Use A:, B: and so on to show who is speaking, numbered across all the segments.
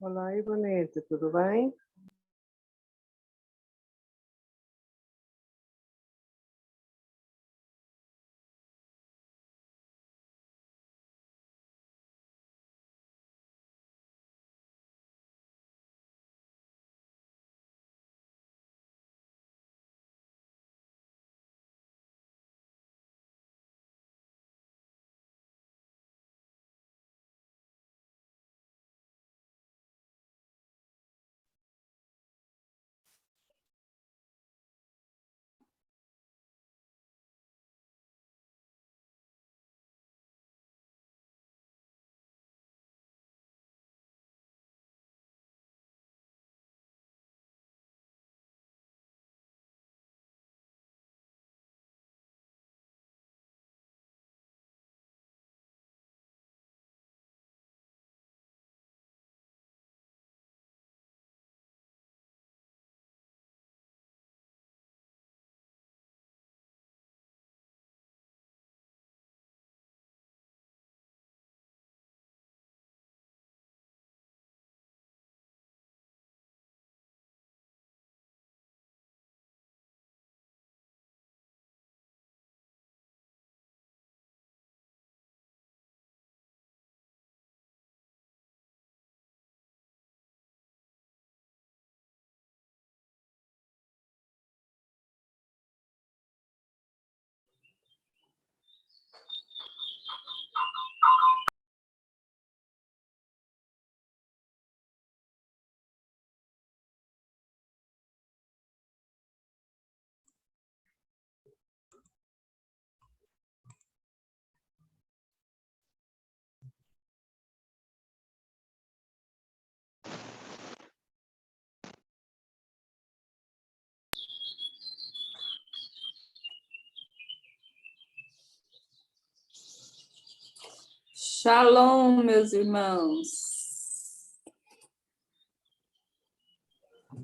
A: Olá, Ivonete, tudo bem?
B: Shalom, meus irmãos.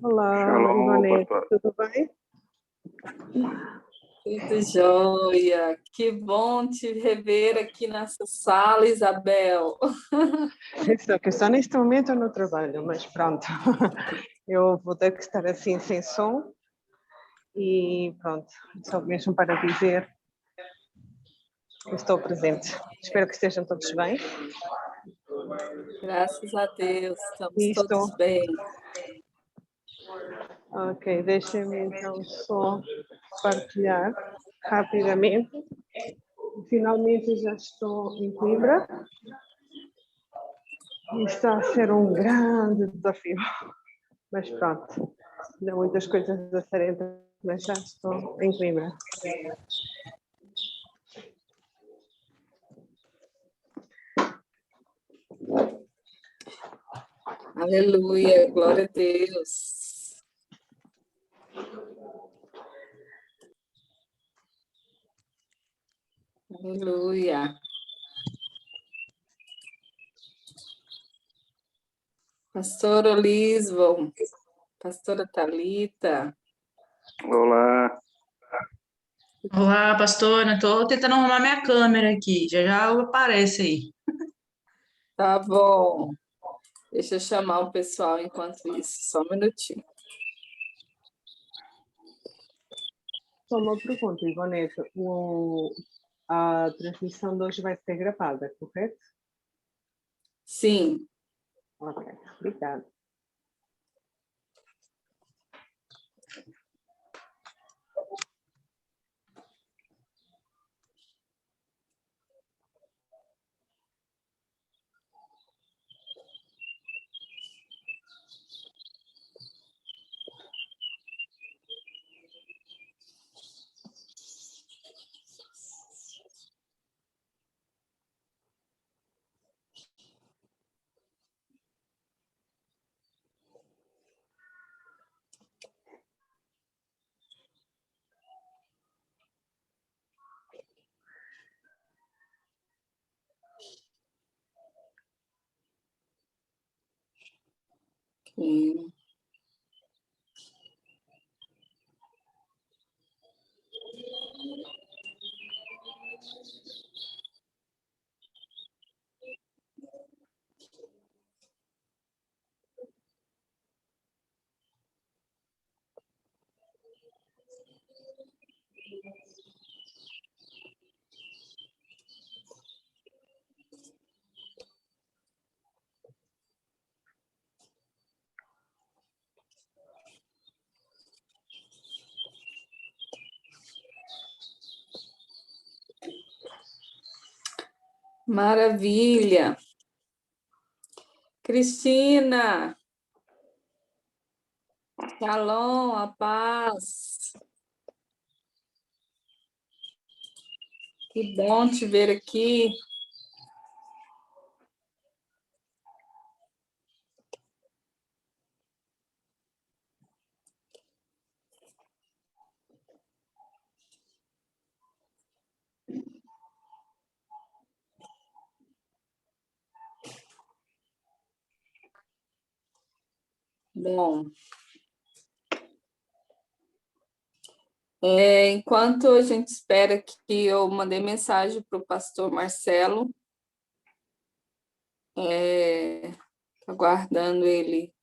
A: Olá,
C: Shalom,
A: Ivonete,
C: pastor.
A: tudo bem?
B: Tudo jóia. Que bom te rever aqui nessa sala, Isabel.
A: Só que só neste momento eu não trabalho, mas pronto. Eu vou ter que estar assim sem som e pronto, só mesmo para dizer que estou presente. Espero que estejam todos bem.
B: Graças a Deus, estamos
A: E
B: todos
A: estou...
B: bem.
A: Ok, deixem-me então só partilhar rapidamente. Finalmente já estou em Coimbra. E está a ser um grande desafio. Mas pronto, ainda há muitas coisas a serem, mas já estou em Coimbra.
B: Aleluia, glória a Deus. Aleluia. Pastora Lisbon, pastora Thalita.
C: Olá.
D: Olá, pastora. Estou tentando arrumar minha câmera aqui. Já já aparece aí.
B: Tá bom. Deixa eu chamar o pessoal enquanto isso, só um minutinho.
A: Só uma pergunta, Ivonete. A transmissão de hoje vai ser gravada, correto?
B: Sim.
A: Ok, obrigada.
B: Sim. Maravilha. Cristina, shalom, a paz. Que bom te ver aqui. Bom, enquanto a gente espera que eu mandei mensagem para o pastor Marcelo, aguardando ele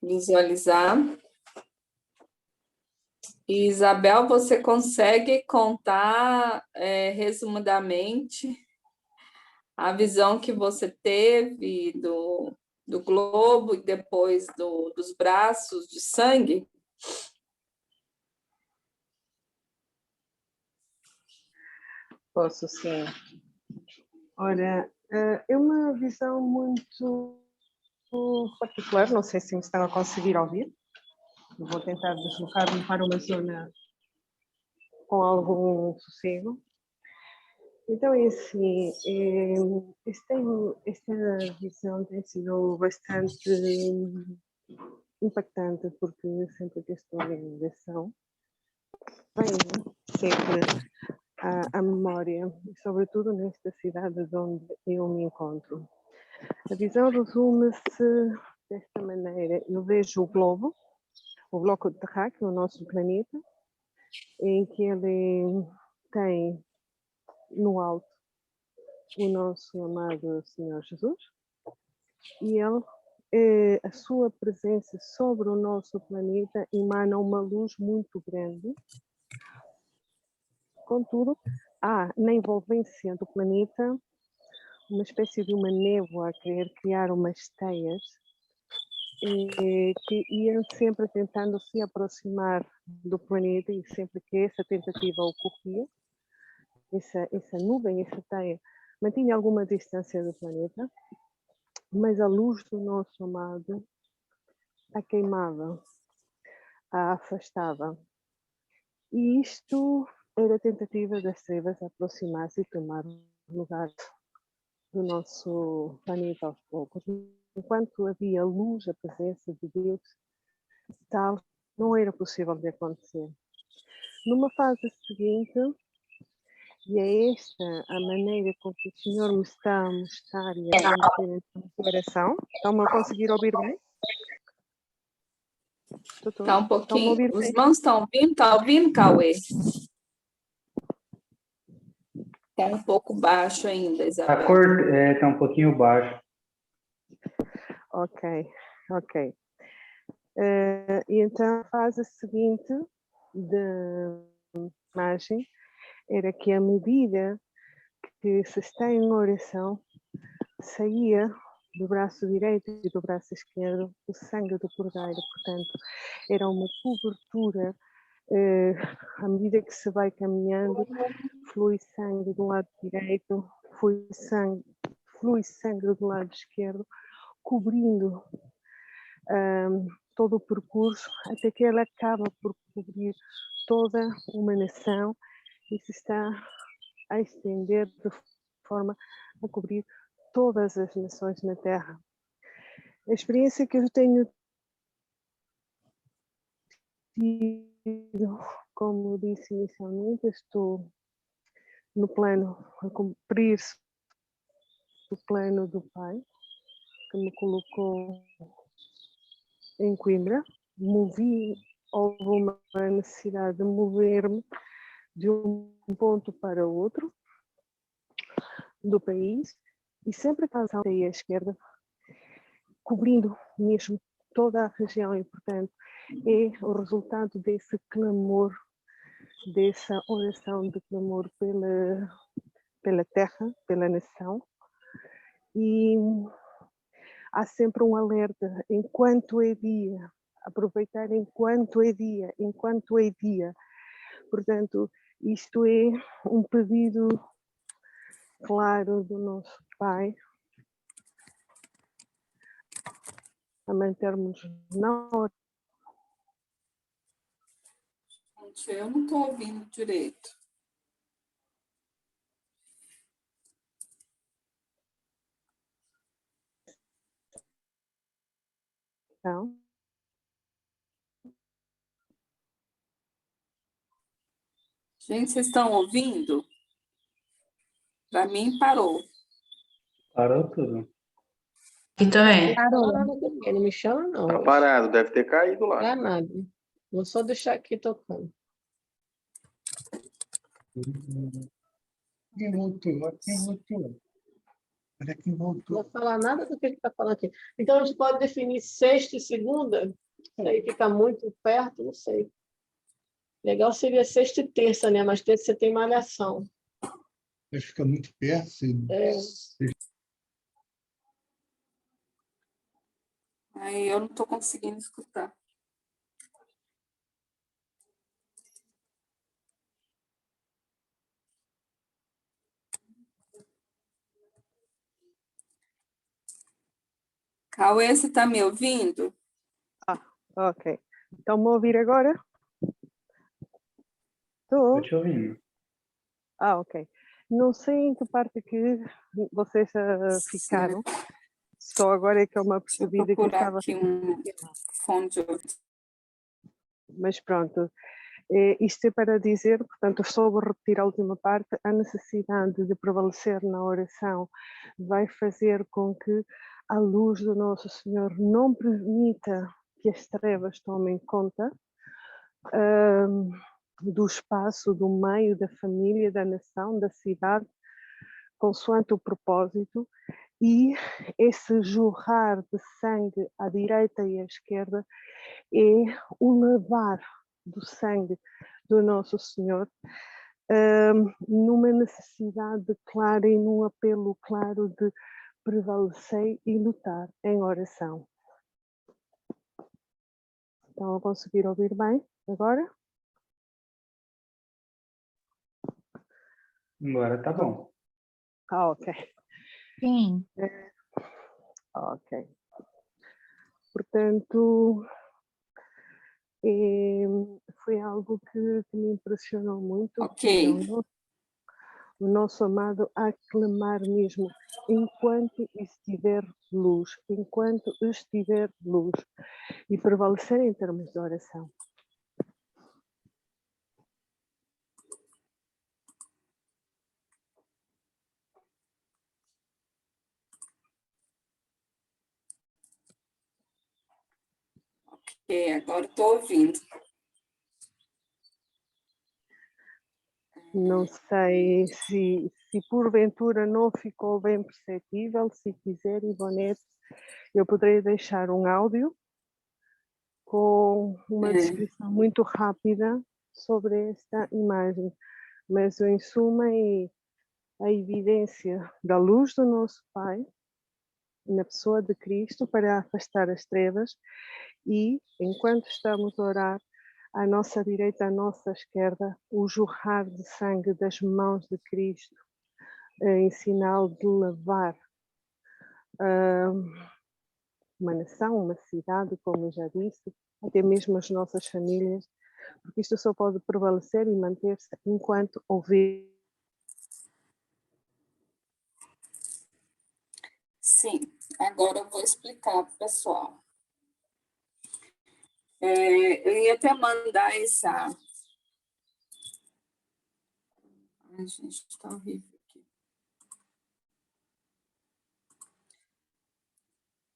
B: visualizar. E, Isabel, você consegue contar resumidamente a visão que você teve do globo e depois dos braços de sangue?
A: Posso, sim. Ora, é uma visão muito particular, não sei se me estão a conseguir ouvir. Vou tentar deslocar-me para uma zona com algum sossego. Então, é assim, esta visão tem sido bastante impactante, porque sempre que estou em oração, vem sempre à memória, sobretudo nesta cidade onde eu me encontro. A visão resume-se desta maneira: eu vejo o bloco terráqueo, o nosso planeta, em que ele tem no alto o nosso amado Senhor Jesus, e ele, a sua presença sobre o nosso planeta emana uma luz muito grande. Contudo, há na envolvência do planeta uma espécie de uma névoa a querer criar umas teias que iam sempre tentando se aproximar do planeta, e sempre que essa tentativa ocorria, essa nuvem, essa teia, mantinha alguma distância do planeta, mas a luz do nosso amado a queimava, a afastava. E isto era a tentativa das trevas aproximar-se e tomar o lugar do nosso planeta aos poucos. Enquanto havia luz, a presença de Deus, tal não era possível de acontecer. Numa fase seguinte, e é esta a maneira com que o Senhor me está a mostrar e a acontecer em sua coração. Estão-me a conseguir ouvir bem?
B: Está um pouquinho. Os irmãos estão ouvindo? Está ouvindo, Cauê? Está um pouco baixo ainda, Isabel.
C: Está um pouquinho baixo.
A: Ok. E então a fase seguinte da imagem era que, à medida que se está em oração, saía do braço direito e do braço esquerdo o sangue do cordeiro. Portanto, era uma cobertura. À medida que se vai caminhando, flui sangue do lado direito, flui sangue do lado esquerdo, cobrindo todo o percurso, até que ela acaba por cobrir toda uma nação e se está a estender de forma a cobrir todas as nações na Terra. A experiência que eu tenho tido, como disse inicialmente, estou no plano a cumprir o plano do Pai, que me colocou em Coimbra, houve uma necessidade de mover-me de um ponto para outro do país, e sempre que passei à esquerda, cobrindo mesmo toda a região, e portanto é o resultado desse clamor, dessa oração de clamor pela terra, pela nação, e há sempre um alerta, enquanto é dia, aproveitar enquanto é dia, enquanto é dia. Portanto, isto é um pedido claro do nosso Pai, a mantermos na oração.
B: Gente, eu não estou ouvindo direito. Gente, vocês estão ouvindo? Para mim, parou.
C: Parou tudo.
D: E também.
E: Parou nada também, não me chama não.
C: Tá parado, deve ter caído lá.
E: Não nada. Vou só deixar aqui tocando.
F: Quem voltou? Quem voltou? Olha quem
E: Não
F: voltou.
E: vou falar nada do que ele está falando aqui. Então, a gente pode definir sexta e segunda? Isso aí fica muito perto, não sei. Legal seria sexta e terça, né? Mas terça você tem malhação.
F: Acho que fica muito perto.
B: Aí eu não estou conseguindo escutar. Cauê, você está me ouvindo?
A: Ok. Estão-me a ouvir agora? Estou?
C: Tô te ouvindo.
A: Ok. Não sei em que parte que vocês ficaram. Só agora é que eu me
B: Deixa eu
A: apercebi de que
B: procurar
A: estava...
B: aqui um fone de ouvido.
A: Mas pronto, isto é para dizer, portanto, eu só vou repetir a última parte, a necessidade de prevalecer na oração vai fazer com que a luz do nosso Senhor não permita que as trevas tomem conta do espaço, do meio, da família, da nação, da cidade, consoante o propósito, e esse jorrar de sangue à direita e à esquerda é o lavar do sangue do nosso Senhor, numa necessidade clara e num apelo claro de prevalecer e lutar em oração. Estão a conseguir ouvir bem agora?
C: Agora tá bom.
A: Ok.
D: Sim.
A: Ok. Portanto, foi algo que me impressionou muito.
B: Ok.
A: Então, o nosso amado a clamar mesmo, enquanto estiver luz, e prevalecer em termos de oração.
B: Ok, agora estou ouvindo.
A: Não sei se porventura não ficou bem perceptível. Se quiser, Ivonete, eu poderei deixar um áudio com uma descrição muito rápida sobre esta imagem, mas em suma é a evidência da luz do nosso Pai na pessoa de Cristo para afastar as trevas, e enquanto estamos a orar, à nossa direita, à nossa esquerda, o jorrar de sangue das mãos de Cristo, em sinal de lavar uma nação, uma cidade, como eu já disse, até mesmo as nossas famílias, porque isto só pode prevalecer e manter-se enquanto houver.
B: Sim, agora eu vou explicar para o pessoal. Eu ia até mandar essa... Ai, gente, está horrível aqui.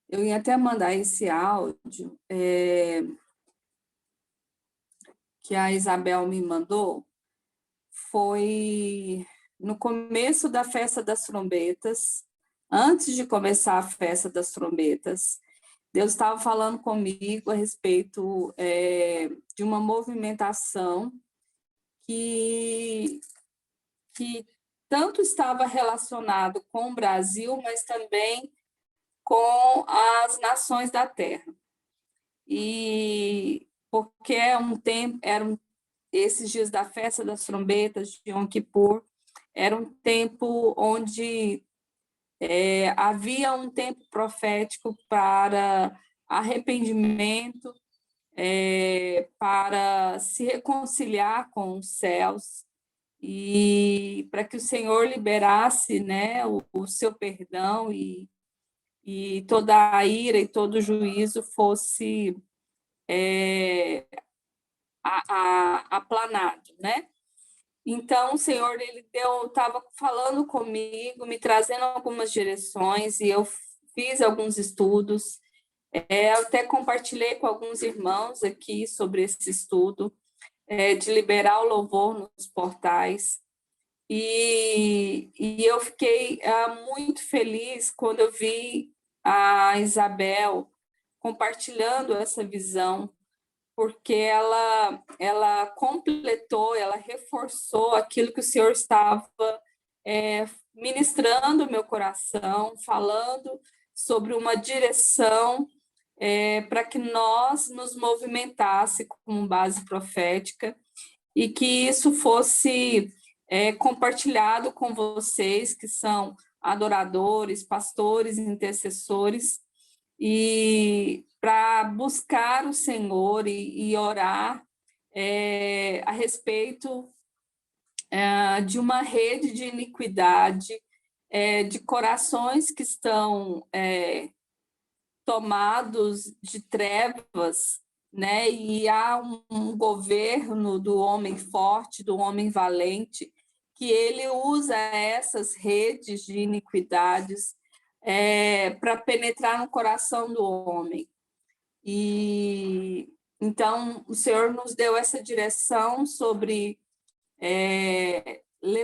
B: Eu ia até mandar esse áudio que a Isabel me mandou, foi no começo da Festa das Trombetas, antes de começar a Festa das Trombetas. Deus estava falando comigo a respeito de uma movimentação que tanto estava relacionado com o Brasil, mas também com as nações da Terra. E porque esses dias da Festa das Trombetas, de Yom Kippur, era um tempo onde havia um tempo profético para arrependimento, para se reconciliar com os céus e para que o Senhor liberasse, né, o seu perdão e toda a ira e todo o juízo fosse aplanado, né? Então, o Senhor, ele estava falando comigo, me trazendo algumas direções, e eu fiz alguns estudos, eu até compartilhei com alguns irmãos aqui sobre esse estudo, de liberar o louvor nos portais, e eu fiquei muito feliz quando eu vi a Isabel compartilhando essa visão, porque ela completou, ela reforçou aquilo que o Senhor estava ministrando no meu coração, falando sobre uma direção para que nós nos movimentasse como base profética e que isso fosse compartilhado com vocês, que são adoradores, pastores, intercessores, e para buscar o Senhor e orar a respeito de uma rede de iniquidade, de corações que estão tomados de trevas, né? E há um governo do homem forte, do homem valente, que ele usa essas redes de iniquidades para penetrar no coração do homem. E então o Senhor nos deu essa direção sobre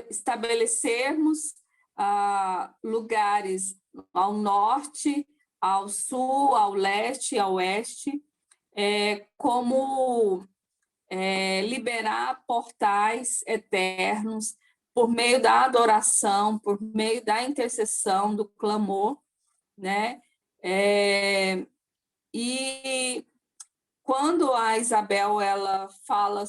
B: estabelecermos lugares ao norte, ao sul, ao leste, ao oeste, como liberar portais eternos por meio da adoração, por meio da intercessão, do clamor, né? E quando a Isabel ela fala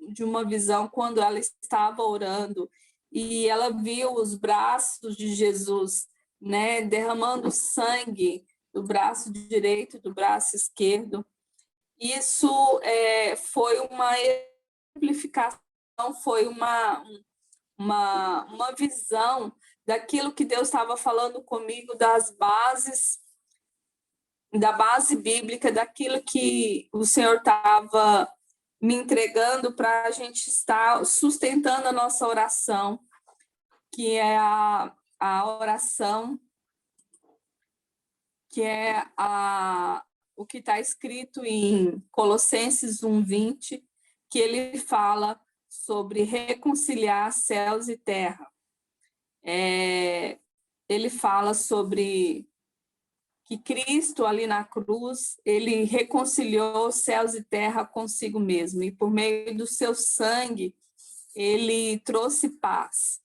B: de uma visão, quando ela estava orando e ela viu os braços de Jesus, né, derramando sangue do braço direito, do braço esquerdo, isso foi uma exemplificação, foi uma visão daquilo que Deus estava falando comigo, da base bíblica, daquilo que o Senhor estava me entregando para a gente estar sustentando a nossa oração, que é a oração, que é o que está escrito em Colossenses 1:20, que ele fala sobre reconciliar céus e terra. Ele fala sobre que Cristo ali na cruz, ele reconciliou céus e terra consigo mesmo, e por meio do seu sangue, ele trouxe paz.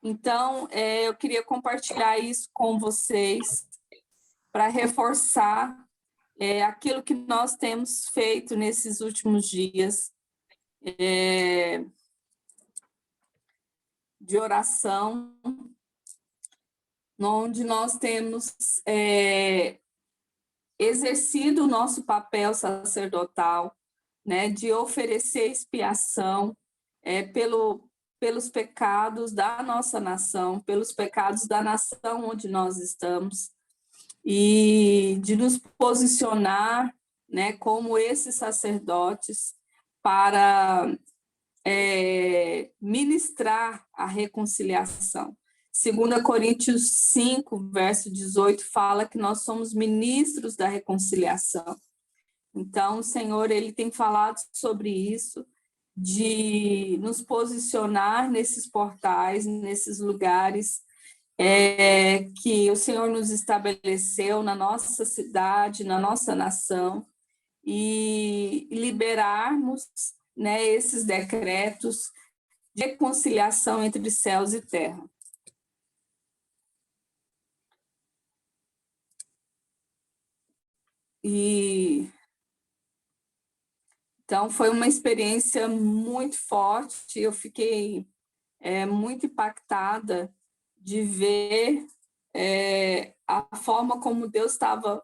B: Então, eu queria compartilhar isso com vocês, para reforçar aquilo que nós temos feito nesses últimos dias, de oração, onde nós temos exercido o nosso papel sacerdotal, né, de oferecer expiação pelos pecados da nossa nação, pelos pecados da nação onde nós estamos, e de nos posicionar, né, como esses sacerdotes para ministrar a reconciliação. 2 Coríntios 5, verso 18, fala que nós somos ministros da reconciliação. Então, o Senhor, Ele tem falado sobre isso, de nos posicionar nesses portais, nesses lugares que o Senhor nos estabeleceu na nossa cidade, na nossa nação, e liberarmos, né, esses decretos de reconciliação entre céus e terra. Então, foi uma experiência muito forte, eu fiquei muito impactada de ver a forma como Deus estava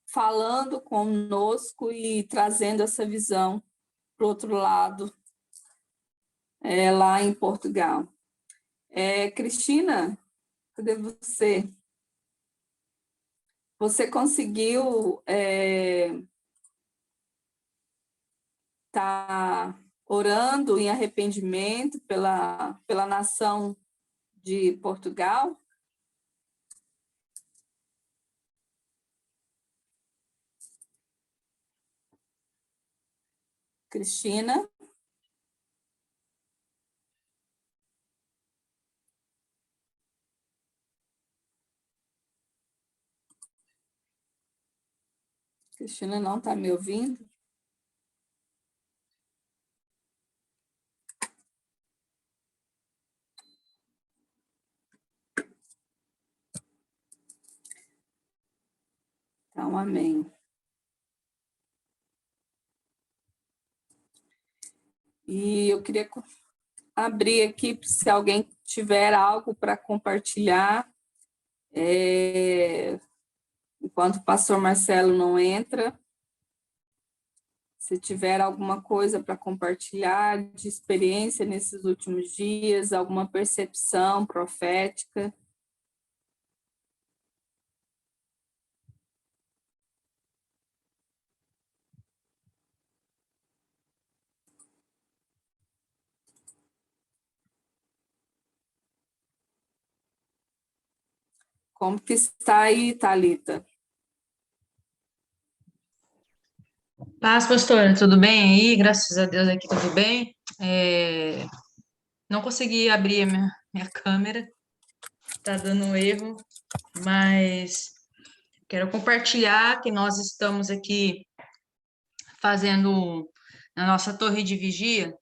B: falando conosco e trazendo essa visão para o outro lado, lá em Portugal. Cristina, cadê você? Você conseguiu tá orando em arrependimento pela nação de Portugal? Cristina? Cristina não está me ouvindo? Então, amém. E eu queria abrir aqui, se alguém tiver algo para compartilhar, enquanto o pastor Marcelo não entra, se tiver alguma coisa para compartilhar de experiência nesses últimos dias, alguma percepção profética. Como que está aí, Thalita?
D: Paz, pastora, tudo bem aí? Graças a Deus aqui tudo bem. Não consegui abrir a minha câmera, tá dando um erro, mas quero compartilhar que nós estamos aqui fazendo na nossa torre de vigia,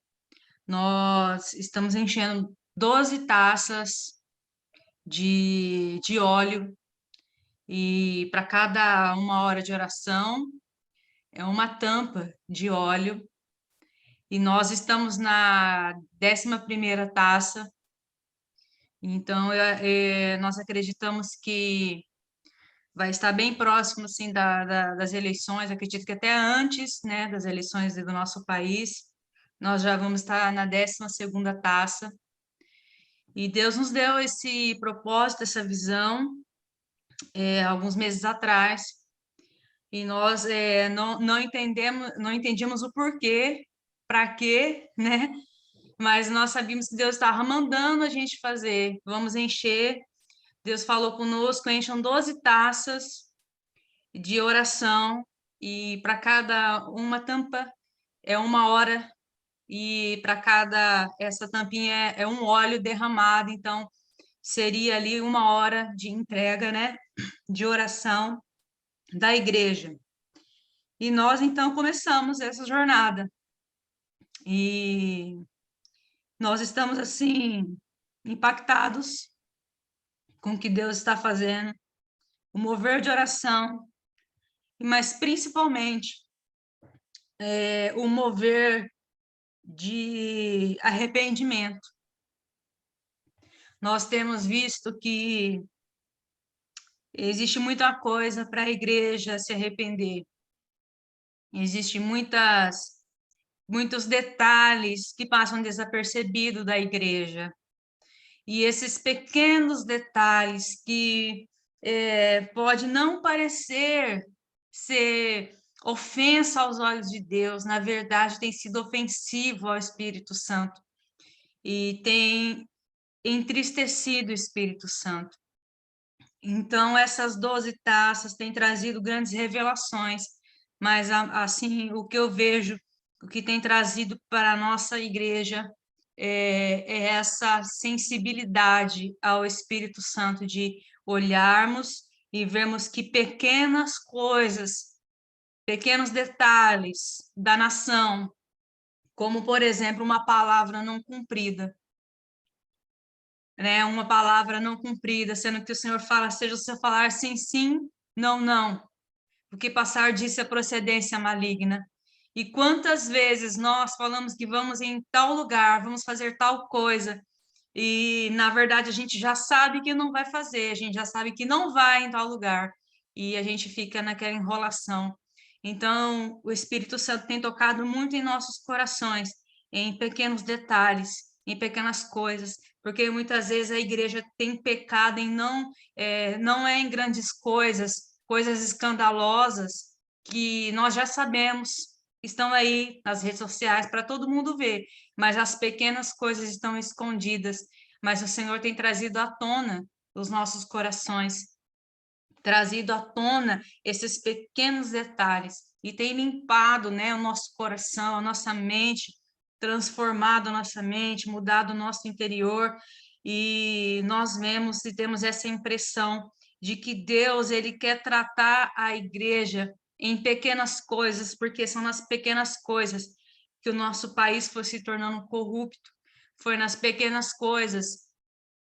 D: nós estamos enchendo 12 taças de óleo, e para cada 1 hora de oração é uma tampa de óleo, e nós estamos na 11ª taça. Então nós acreditamos que vai estar bem próximo, assim, das eleições. Acredito que até antes, né, das eleições do nosso país, nós já vamos estar na 12ª taça. E Deus nos deu esse propósito, essa visão, alguns meses atrás, e nós não entendíamos o porquê, para quê, né? Mas nós sabíamos que Deus estava mandando a gente fazer. Vamos encher. Deus falou conosco, encham 12 taças de oração, e para cada uma tampa é 1 hora, e para cada, essa tampinha é um óleo derramado. Então, seria ali 1 hora de entrega, né, de oração da igreja. E nós, então, começamos essa jornada. E nós estamos, assim, impactados com o que Deus está fazendo, o mover de oração, mas principalmente o mover de arrependimento. Nós temos visto que existe muita coisa para a igreja se arrepender. Existem muitos detalhes que passam desapercebidos da igreja. E esses pequenos detalhes que pode não parecer ser ofensa aos olhos de Deus, na verdade tem sido ofensivo ao Espírito Santo. E tem entristecido o Espírito Santo. Então, essas 12 taças têm trazido grandes revelações, mas, assim, o que eu vejo, o que tem trazido para a nossa igreja é essa sensibilidade ao Espírito Santo, de olharmos e vermos que pequenas coisas, pequenos detalhes da nação, como, por exemplo, uma palavra não cumprida, né? Uma palavra não cumprida, sendo que o Senhor fala, seja o seu falar sim, sim, não, não, porque passar disso é procedência maligna. E quantas vezes nós falamos que vamos em tal lugar, vamos fazer tal coisa, e na verdade a gente já sabe que não vai fazer, a gente já sabe que não vai em tal lugar, e a gente fica naquela enrolação. Então, o Espírito Santo tem tocado muito em nossos corações, em pequenos detalhes, em pequenas coisas, porque muitas vezes a igreja tem pecado em não é em grandes coisas, coisas escandalosas, que nós já sabemos, estão aí nas redes sociais para todo mundo ver, mas as pequenas coisas estão escondidas, mas o Senhor tem trazido à tona os nossos corações, trazido à tona esses pequenos detalhes e tem limpado, né, o nosso coração, a nossa mente, transformado a nossa mente, mudado o nosso interior, e nós vemos e temos essa impressão de que Deus, ele quer tratar a igreja em pequenas coisas, porque são nas pequenas coisas que o nosso país foi se tornando corrupto, foi nas pequenas coisas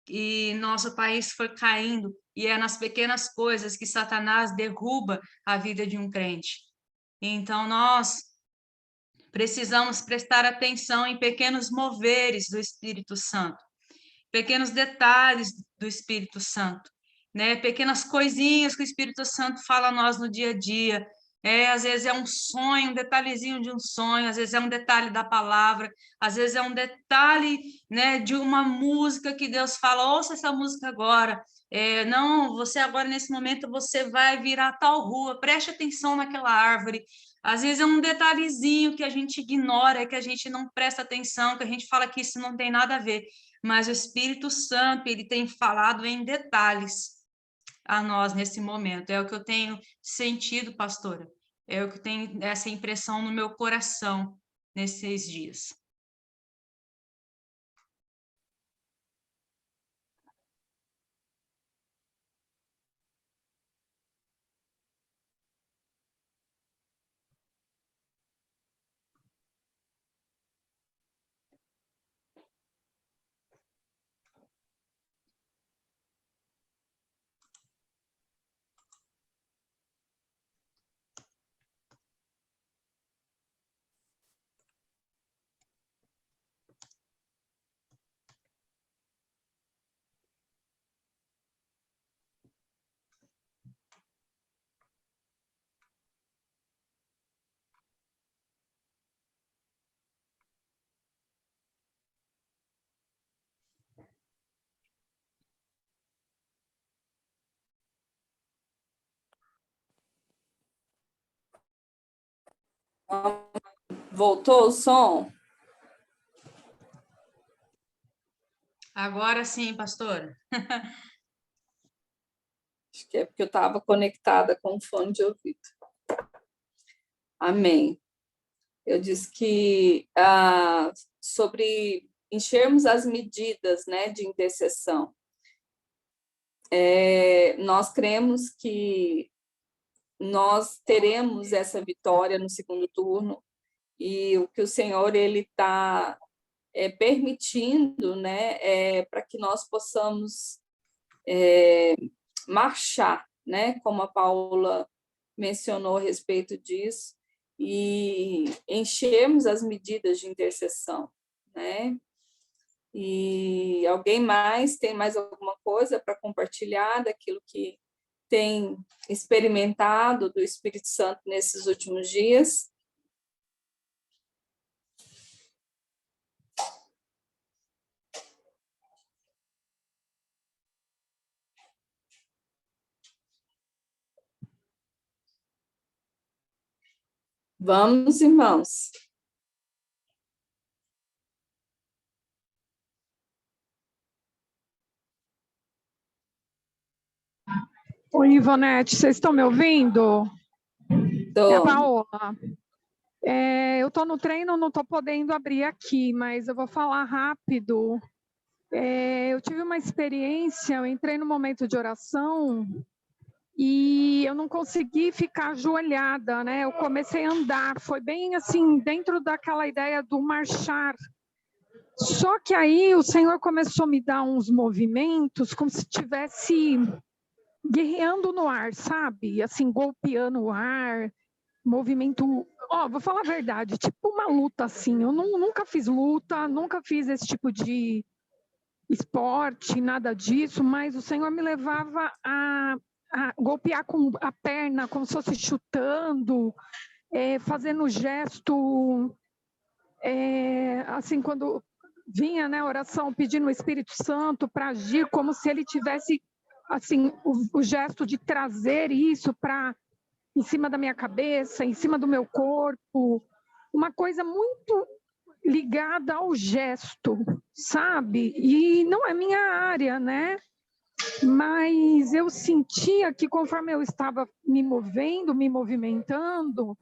D: e nosso país foi caindo, e é nas pequenas coisas que Satanás derruba a vida de um crente. Então, nós precisamos prestar atenção em pequenos moveres do Espírito Santo, pequenos detalhes do Espírito Santo, né? Pequenas coisinhas que o Espírito Santo fala a nós no dia a dia. Às vezes é um sonho, um detalhezinho de um sonho, às vezes é um detalhe da palavra, às vezes é um detalhe, né, de uma música que Deus fala, ouça essa música agora. Não, você agora, nesse momento, você vai virar tal rua, preste atenção naquela árvore. Às vezes é um detalhezinho que a gente ignora, que a gente não presta atenção, que a gente fala que isso não tem nada a ver, mas o Espírito Santo, ele tem falado em detalhes a nós nesse momento. É o que eu tenho sentido, pastora. É o que tem essa impressão no meu coração nesses dias.
B: Voltou o som?
D: Agora sim, pastora.
B: Acho que é porque eu estava conectada com o fone de ouvido. Amém. Eu disse que sobre enchermos as medidas, né, de intercessão. Nós cremos que nós teremos essa vitória no segundo turno, e o que o Senhor ele está permitindo, né, para que nós possamos marchar, né, como a Paula mencionou a respeito disso, e enchermos as medidas de intercessão, né? E alguém mais tem mais alguma coisa para compartilhar daquilo que tem experimentado do Espírito Santo nesses últimos dias? Vamos, irmãos.
G: Oi, Ivonete, vocês estão me ouvindo? É a Paola. Eu estou no treino, não estou podendo abrir aqui, mas eu vou falar rápido. Eu tive uma experiência, eu entrei no momento de oração e eu não consegui ficar ajoelhada, né? Eu comecei a andar, foi bem assim, dentro daquela ideia do marchar. Só que aí o Senhor começou a me dar uns movimentos como se estivesse guerreando no ar, sabe? Assim, golpeando o ar, movimento... vou falar a verdade, tipo uma luta, assim. Eu nunca fiz luta, nunca fiz esse tipo de esporte, nada disso, mas o Senhor me levava a golpear com a perna, como se fosse chutando, fazendo gesto, assim, quando vinha, né, oração, pedindo o Espírito Santo para agir, como se ele tivesse, assim, o gesto de trazer isso para em cima da minha cabeça, em cima do meu corpo, uma coisa muito ligada ao gesto, sabe? E não é minha área, né? Mas eu sentia que conforme eu estava me movendo, me movimentando,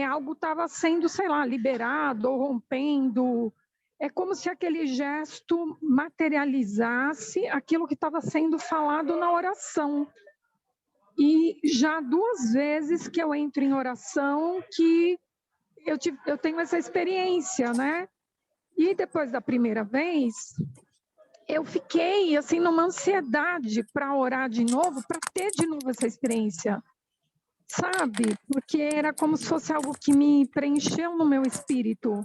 G: algo estava sendo, sei lá, liberado ou rompendo. É como se aquele gesto materializasse aquilo que estava sendo falado na oração. E já 2 vezes que eu entro em oração que eu tenho essa experiência, né? E depois da primeira vez, eu fiquei assim numa ansiedade para orar de novo, para ter de novo essa experiência, sabe? Porque era como se fosse algo que me preencheu no meu espírito.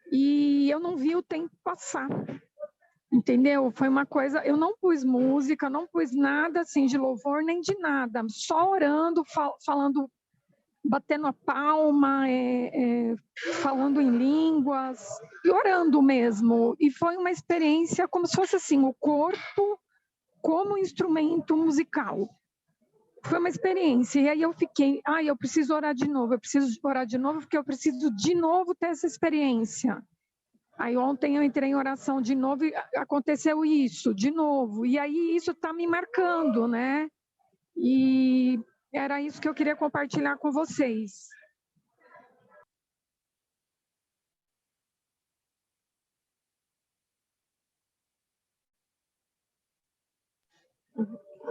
G: E eu não vi o tempo passar. Entendeu? Foi uma coisa, eu não pus música, não pus nada assim de louvor nem de nada, só orando, falando, batendo a palma, falando em línguas e orando mesmo. E foi uma experiência como se fosse assim, o corpo como instrumento musical. Foi uma experiência. E aí eu fiquei, eu preciso orar de novo, porque eu preciso de novo ter essa experiência. Aí ontem eu entrei em oração de novo e aconteceu isso, de novo. E aí isso está me marcando, né? E era isso que eu queria compartilhar com vocês.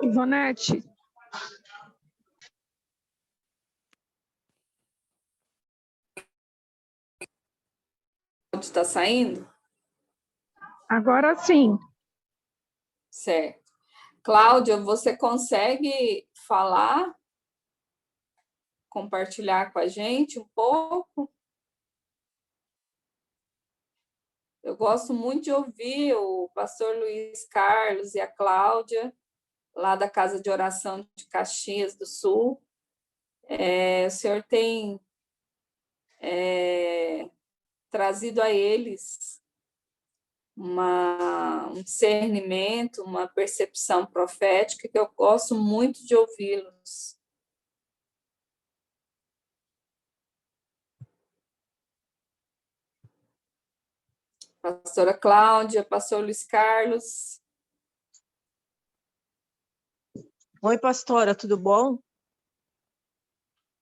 G: Ivonete.
B: Está saindo?
G: Agora sim.
B: Certo. Cláudia, você consegue falar, compartilhar com a gente um pouco? Eu gosto muito de ouvir o pastor Luiz Carlos e a Cláudia, lá da Casa de Oração de Caxias do Sul. O senhor tem trazido a eles um discernimento, uma percepção profética que eu gosto muito de ouvi-los. Pastora Cláudia, pastor Luiz Carlos.
H: Oi, pastora, tudo bom?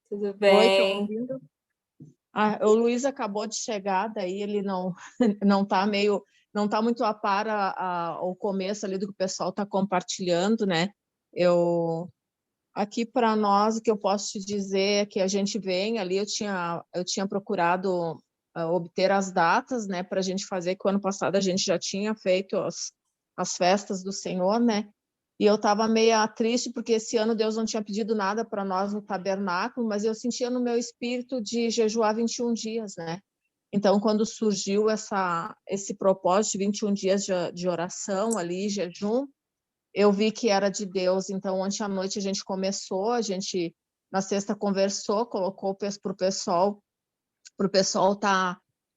B: Tudo bem?
H: Oi, estão ouvindo? O Luiz acabou de chegar, daí ele não tá muito a par ao começo ali do que o pessoal está compartilhando, né? Aqui para nós, o que eu posso te dizer é que a gente vem ali, eu tinha procurado obter as datas, né, para a gente fazer, que o ano passado a gente já tinha feito as festas do Senhor, né? E eu estava meio triste, porque esse ano Deus não tinha pedido nada para nós no tabernáculo, mas eu sentia no meu espírito de jejuar 21 dias, né? Então, quando surgiu esse propósito de 21 dias de oração ali, jejum, eu vi que era de Deus. Então, ontem à noite a gente começou, a gente na sexta conversou, colocou para o pessoal estar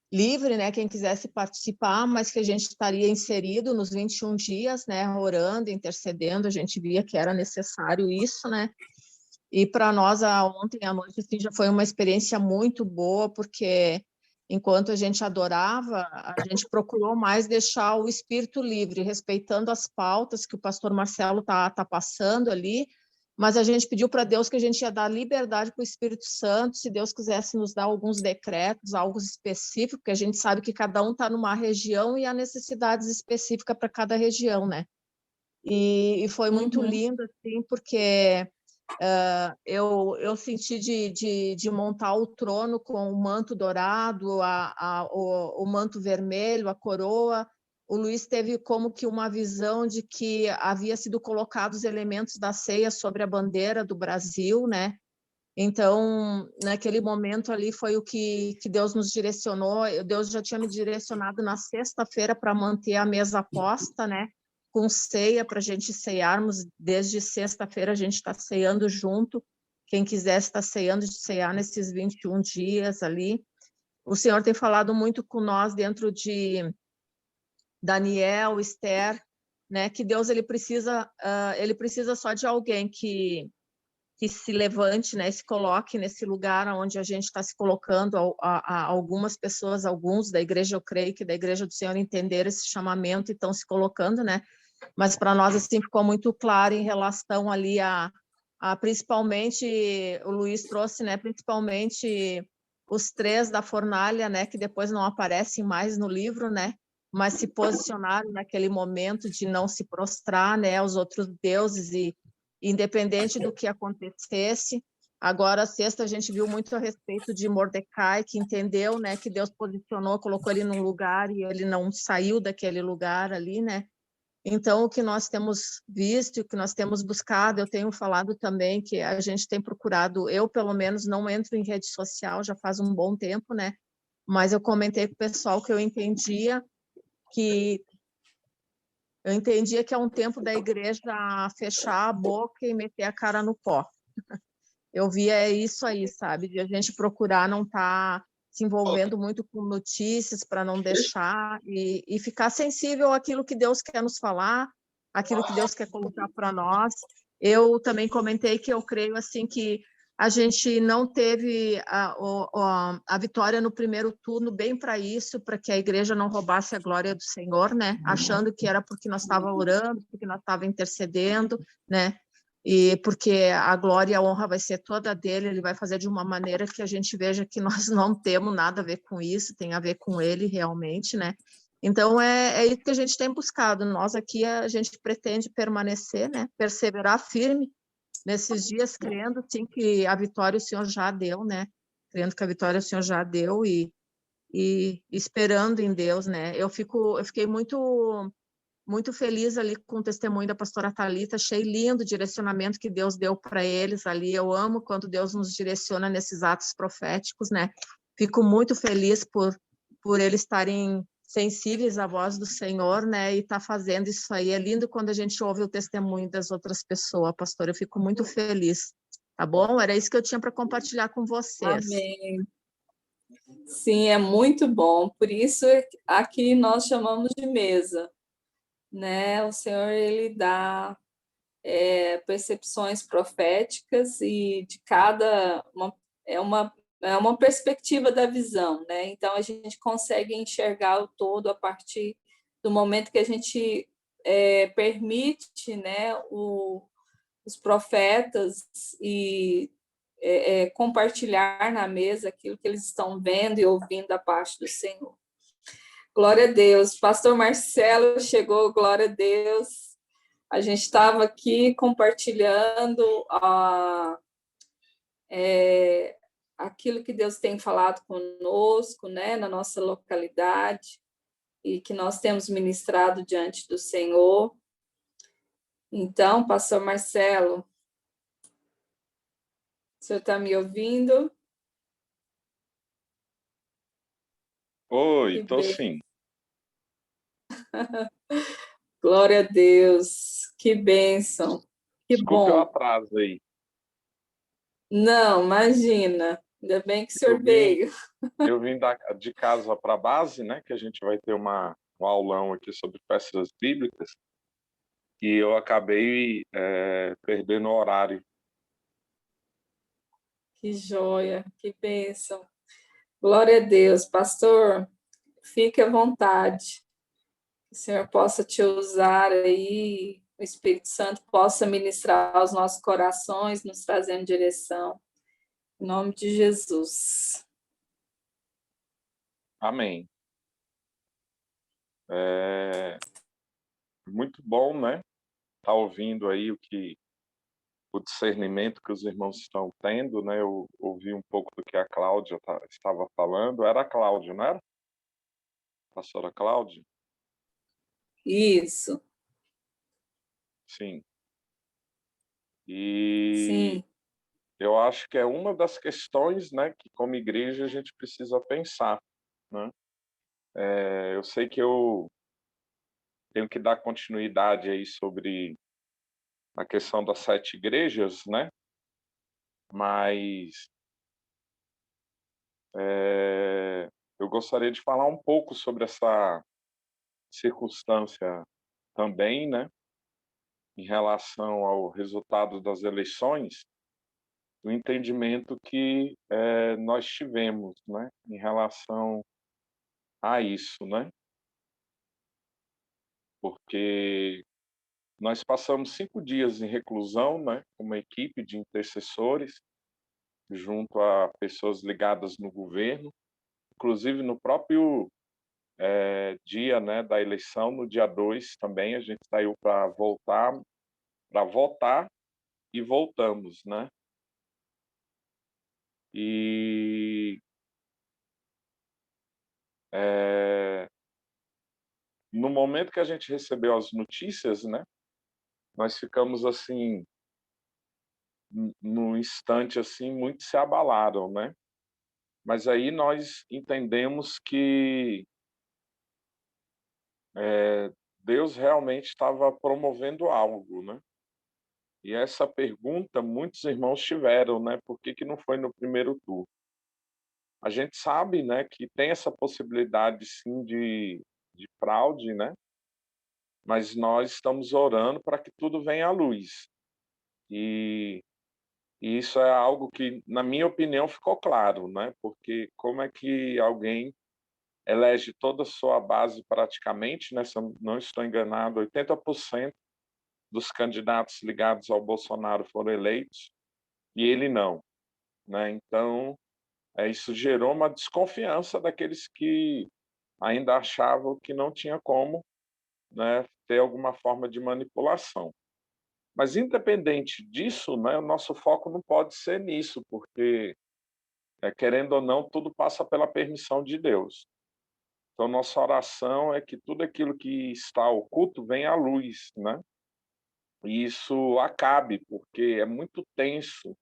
H: livre, né, quem quisesse participar, mas que a gente estaria inserido nos 21 dias, né, orando, intercedendo, a gente via que era necessário isso, né, e para nós ontem à noite assim, já foi uma experiência muito boa, porque enquanto a gente adorava, a gente procurou mais deixar o espírito livre, respeitando as pautas que o pastor Marcelo tá passando ali, mas a gente pediu para Deus que a gente ia dar liberdade para o Espírito Santo, se Deus quisesse nos dar alguns decretos, algo específico, porque a gente sabe que cada um está numa região e há necessidades específicas para cada região, né? E foi muito lindo, assim, porque eu senti de montar o trono com o manto dourado, o manto vermelho, a coroa. O Luiz teve como que uma visão de que havia sido colocados elementos da ceia sobre a bandeira do Brasil, né? Então, naquele momento ali foi o que Deus nos direcionou. Deus já tinha me direcionado na sexta-feira para manter a mesa posta, né? Com ceia, para a gente cearmos. Desde sexta-feira a gente está ceando junto. Quem quiser estar ceando, de cear nesses 21 dias ali. O Senhor tem falado muito com nós dentro de Daniel, Esther, né? Que Deus ele precisa só de alguém que se levante, né? Se coloque nesse lugar onde a gente está se colocando. A algumas pessoas, alguns da igreja, eu creio que da igreja do Senhor entenderam esse chamamento e estão se colocando, né? Mas para nós assim ficou muito claro em relação ali a principalmente o Luiz trouxe, né? Principalmente os 3 da fornalha, né? Que depois não aparecem mais no livro, né? Mas se posicionaram naquele momento de não se prostrar, né, aos outros deuses e independente do que acontecesse. Agora, a sexta, a gente viu muito a respeito de Mordecai, que entendeu, né, que Deus posicionou, colocou ele num lugar e ele não saiu daquele lugar ali, né? Então, o que nós temos visto, o que nós temos buscado, eu tenho falado também que a gente tem procurado, eu pelo menos não entro em rede social já faz um bom tempo, né? Mas eu comentei com o pessoal que eu entendia que é um tempo da igreja fechar a boca e meter a cara no pó. Eu via isso aí, sabe? De a gente procurar não estar se envolvendo muito com notícias para não deixar e ficar sensível àquilo que Deus quer nos falar, aquilo que Deus quer colocar para nós. Eu também comentei que eu creio assim que a gente não teve a vitória no primeiro turno bem para isso, para que a igreja não roubasse a glória do Senhor, né? Achando que era porque nós estávamos orando, porque nós estávamos intercedendo, né? E porque a glória e a honra vai ser toda dele, ele vai fazer de uma maneira que a gente veja que nós não temos nada a ver com isso, tem a ver com ele realmente, né? Então, é isso que a gente tem buscado. Nós aqui, a gente pretende permanecer, né? Perseverar firme nesses dias, crendo, sim, que a vitória o Senhor já deu, né? Crendo que a vitória o Senhor já deu e esperando em Deus, né? Eu fiquei muito feliz ali com o testemunho da pastora Thalita, achei lindo o direcionamento que Deus deu para eles ali. Eu amo quando Deus nos direciona nesses atos proféticos, né? Fico muito feliz por eles estarem sensíveis à voz do Senhor, né? E tá fazendo isso aí. É lindo quando a gente ouve o testemunho das outras pessoas, pastor. Eu fico muito feliz. Tá bom? Era isso que eu tinha para compartilhar com vocês.
B: Amém. Sim, é muito bom. Por isso aqui nós chamamos de mesa, né? O Senhor ele dá percepções proféticas e de cada é uma perspectiva da visão, né? Então a gente consegue enxergar o todo a partir do momento que a gente permite, né, os profetas e compartilhar na mesa aquilo que eles estão vendo e ouvindo da parte do Senhor. Glória a Deus. Pastor Marcelo chegou, glória a Deus. A gente estava aqui compartilhando aquilo que Deus tem falado conosco, né, na nossa localidade, e que nós temos ministrado diante do Senhor. Então, pastor Marcelo, o senhor está me ouvindo?
I: Oi, estou sim.
B: Glória a Deus, que bênção, que
I: Desculpe
B: bom.
I: o atraso aí.
B: Não, imagina, ainda bem que o senhor veio.
I: Eu vim de casa para a base, né, que a gente vai ter um aulão aqui sobre peças bíblicas, e eu acabei perdendo o horário.
B: Que joia, que bênção. Glória a Deus. Pastor, fique à vontade. Que o Senhor possa te usar aí, o Espírito Santo possa ministrar aos nossos corações, nos trazendo direção. Em nome de Jesus.
I: Amém. Muito bom, né? Tá ouvindo aí o discernimento que os irmãos estão tendo, né? Eu ouvi um pouco do que a Cláudia estava falando. Era a Cláudia, não era? Pastora Cláudia?
B: Isso.
I: Sim. E
B: Sim.
I: eu acho que é uma das questões, né, que como igreja a gente precisa pensar, né? Eu sei que eu tenho que dar continuidade aí sobre a questão das 7 igrejas, né? Mas eu gostaria de falar um pouco sobre essa circunstância também, né? Em relação ao resultado das eleições, o entendimento que nós tivemos, né? Em relação a isso, né? Porque nós passamos 5 dias em reclusão, né? Uma equipe de intercessores, junto a pessoas ligadas no governo, inclusive no próprio dia, né, da eleição, no dia 2 também, a gente saiu para votar e voltamos, né? E no momento que a gente recebeu as notícias, né, nós ficamos assim, num instante assim, muito se abalaram, né? Mas aí nós entendemos que Deus realmente estava promovendo algo, né? E essa pergunta muitos irmãos tiveram, né? Por que não foi no primeiro turno? A gente sabe, né, que tem essa possibilidade sim de fraude, né? Mas nós estamos orando para que tudo venha à luz. E, e isso é algo que, na minha opinião, ficou claro, né? Porque como é que alguém elege toda a sua base praticamente, né? Se eu não estou enganado, 80% dos candidatos ligados ao Bolsonaro foram eleitos e ele não, né? Então, isso gerou uma desconfiança daqueles que ainda achavam que não tinha como, né, ter alguma forma de manipulação. Mas, independente disso, né, o nosso foco não pode ser nisso, porque, querendo ou não, tudo passa pela permissão de Deus. Então, nossa oração é que tudo aquilo que está oculto venha à luz, né? E isso acabe, porque é muito tenso,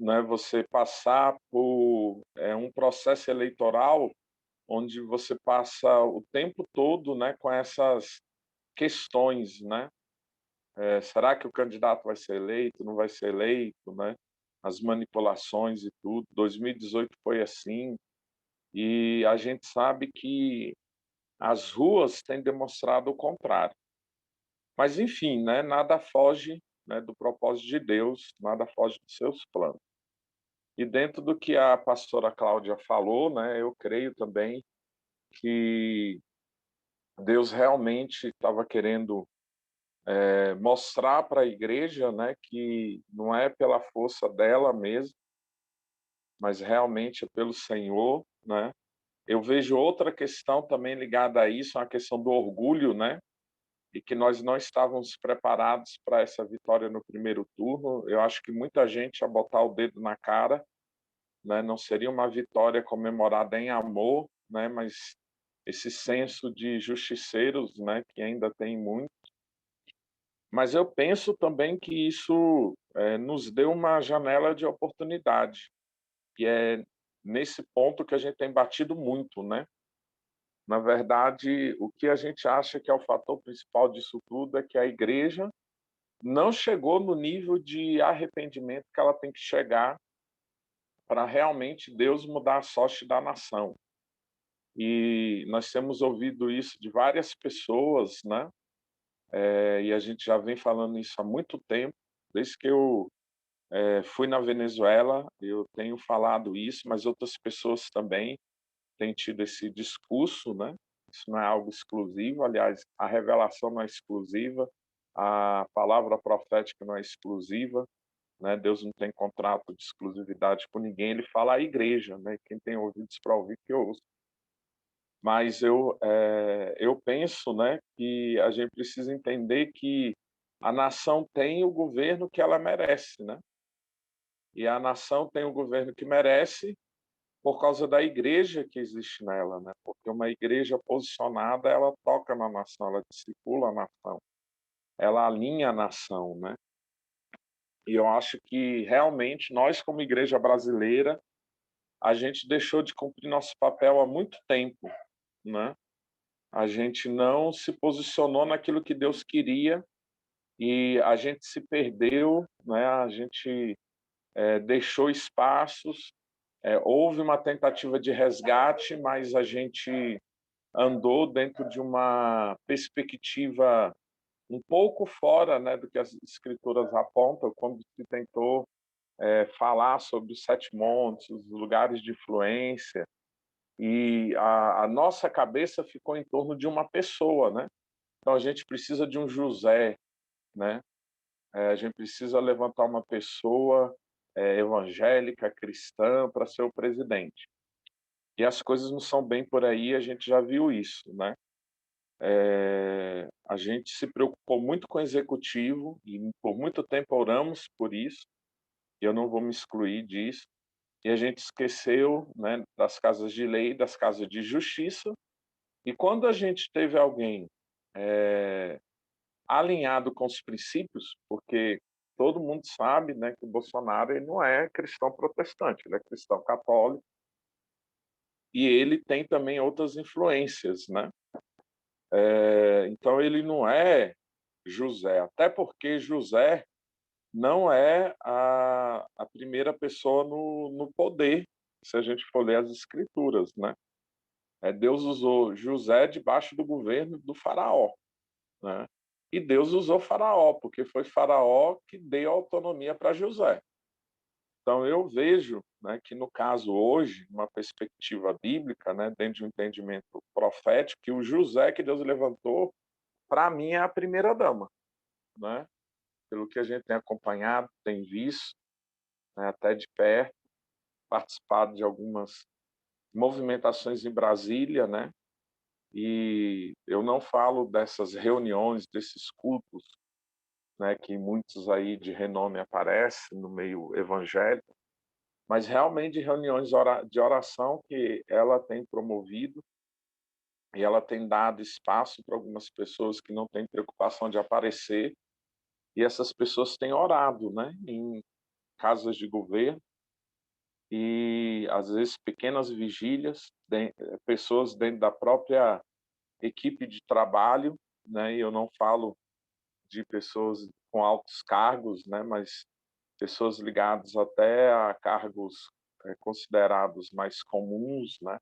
I: né, você passar por um processo eleitoral onde você passa o tempo todo, né, com essas questões, né? Será que o candidato vai ser eleito, não vai ser eleito, né? As manipulações e tudo. 2018 foi assim, e a gente sabe que as ruas têm demonstrado o contrário. Mas, enfim, né, nada foge, né, do propósito de Deus, nada foge dos seus planos. E dentro do que a pastora Cláudia falou, né, eu creio também que Deus realmente estava querendo mostrar para a igreja, né, que não é pela força dela mesmo, mas realmente é pelo Senhor, né? Eu vejo outra questão também ligada a isso, a questão do orgulho, né? E que nós não estávamos preparados para essa vitória no primeiro turno. Eu acho que muita gente ia botar o dedo na cara, né? Não seria uma vitória comemorada em amor, né? Mas esse senso de justiceiros, né? Que ainda tem muito. Mas eu penso também que isso nos deu uma janela de oportunidade. E é nesse ponto que a gente tem batido muito, né? Na verdade, o que a gente acha que é o fator principal disso tudo é que a igreja não chegou no nível de arrependimento que ela tem que chegar para realmente Deus mudar a sorte da nação. E nós temos ouvido isso de várias pessoas, né? E a gente já vem falando isso há muito tempo, desde que eu Fui na Venezuela, eu tenho falado isso, mas outras pessoas também têm tido esse discurso, né? Isso não é algo exclusivo, aliás, a revelação não é exclusiva, a palavra profética não é exclusiva, né? Deus não tem contrato de exclusividade com ninguém, ele fala à igreja, né? Quem tem ouvidos para ouvir, que ouça. Mas eu penso, né, que a gente precisa entender que a nação tem o governo que ela merece, né? E a nação tem o governo que merece por causa da igreja que existe nela, né? Porque uma igreja posicionada, ela toca na nação, ela discipula a nação, ela alinha a nação, né? E eu acho que realmente nós, como igreja brasileira, a gente deixou de cumprir nosso papel há muito tempo, né? A gente não se posicionou naquilo que Deus queria e a gente se perdeu, né? A gente deixou espaços, houve uma tentativa de resgate, mas a gente andou dentro de uma perspectiva um pouco fora, né, do que as escrituras apontam, quando se tentou falar sobre os sete montes, os lugares de influência, e a nossa cabeça ficou em torno de uma pessoa, né? Então a gente precisa de um José, né? A gente precisa levantar uma pessoa evangélica, cristã, para ser o presidente. E as coisas não são bem por aí, a gente já viu isso, né? A gente se preocupou muito com o executivo e por muito tempo oramos por isso, e eu não vou me excluir disso, e a gente esqueceu, né, das casas de lei, das casas de justiça, e quando a gente teve alguém alinhado com os princípios, porque todo mundo sabe, né, que o Bolsonaro ele não é cristão protestante, ele é cristão católico, e ele tem também outras influências, né? Então ele não é José, até porque José não é a primeira pessoa no poder, se a gente for ler as escrituras, né? Deus usou José debaixo do governo do faraó, né? E Deus usou Faraó, porque foi Faraó que deu autonomia para José. Então eu vejo, né, que no caso hoje, uma perspectiva bíblica, né, dentro de um entendimento profético, que o José que Deus levantou, para mim é a primeira dama, né? Pelo que a gente tem acompanhado, tem visto, né, até de perto, participado de algumas movimentações em Brasília, né? E eu não falo dessas reuniões, desses cultos, né, que muitos aí de renome aparecem no meio evangélico, mas realmente de reuniões de oração que ela tem promovido e ela tem dado espaço para algumas pessoas que não têm preocupação de aparecer, e essas pessoas têm orado, né, em casas de governo e às vezes pequenas vigílias, pessoas dentro da própria equipe de trabalho, né, e eu não falo de pessoas com altos cargos, né, mas pessoas ligadas até a cargos considerados mais comuns, né,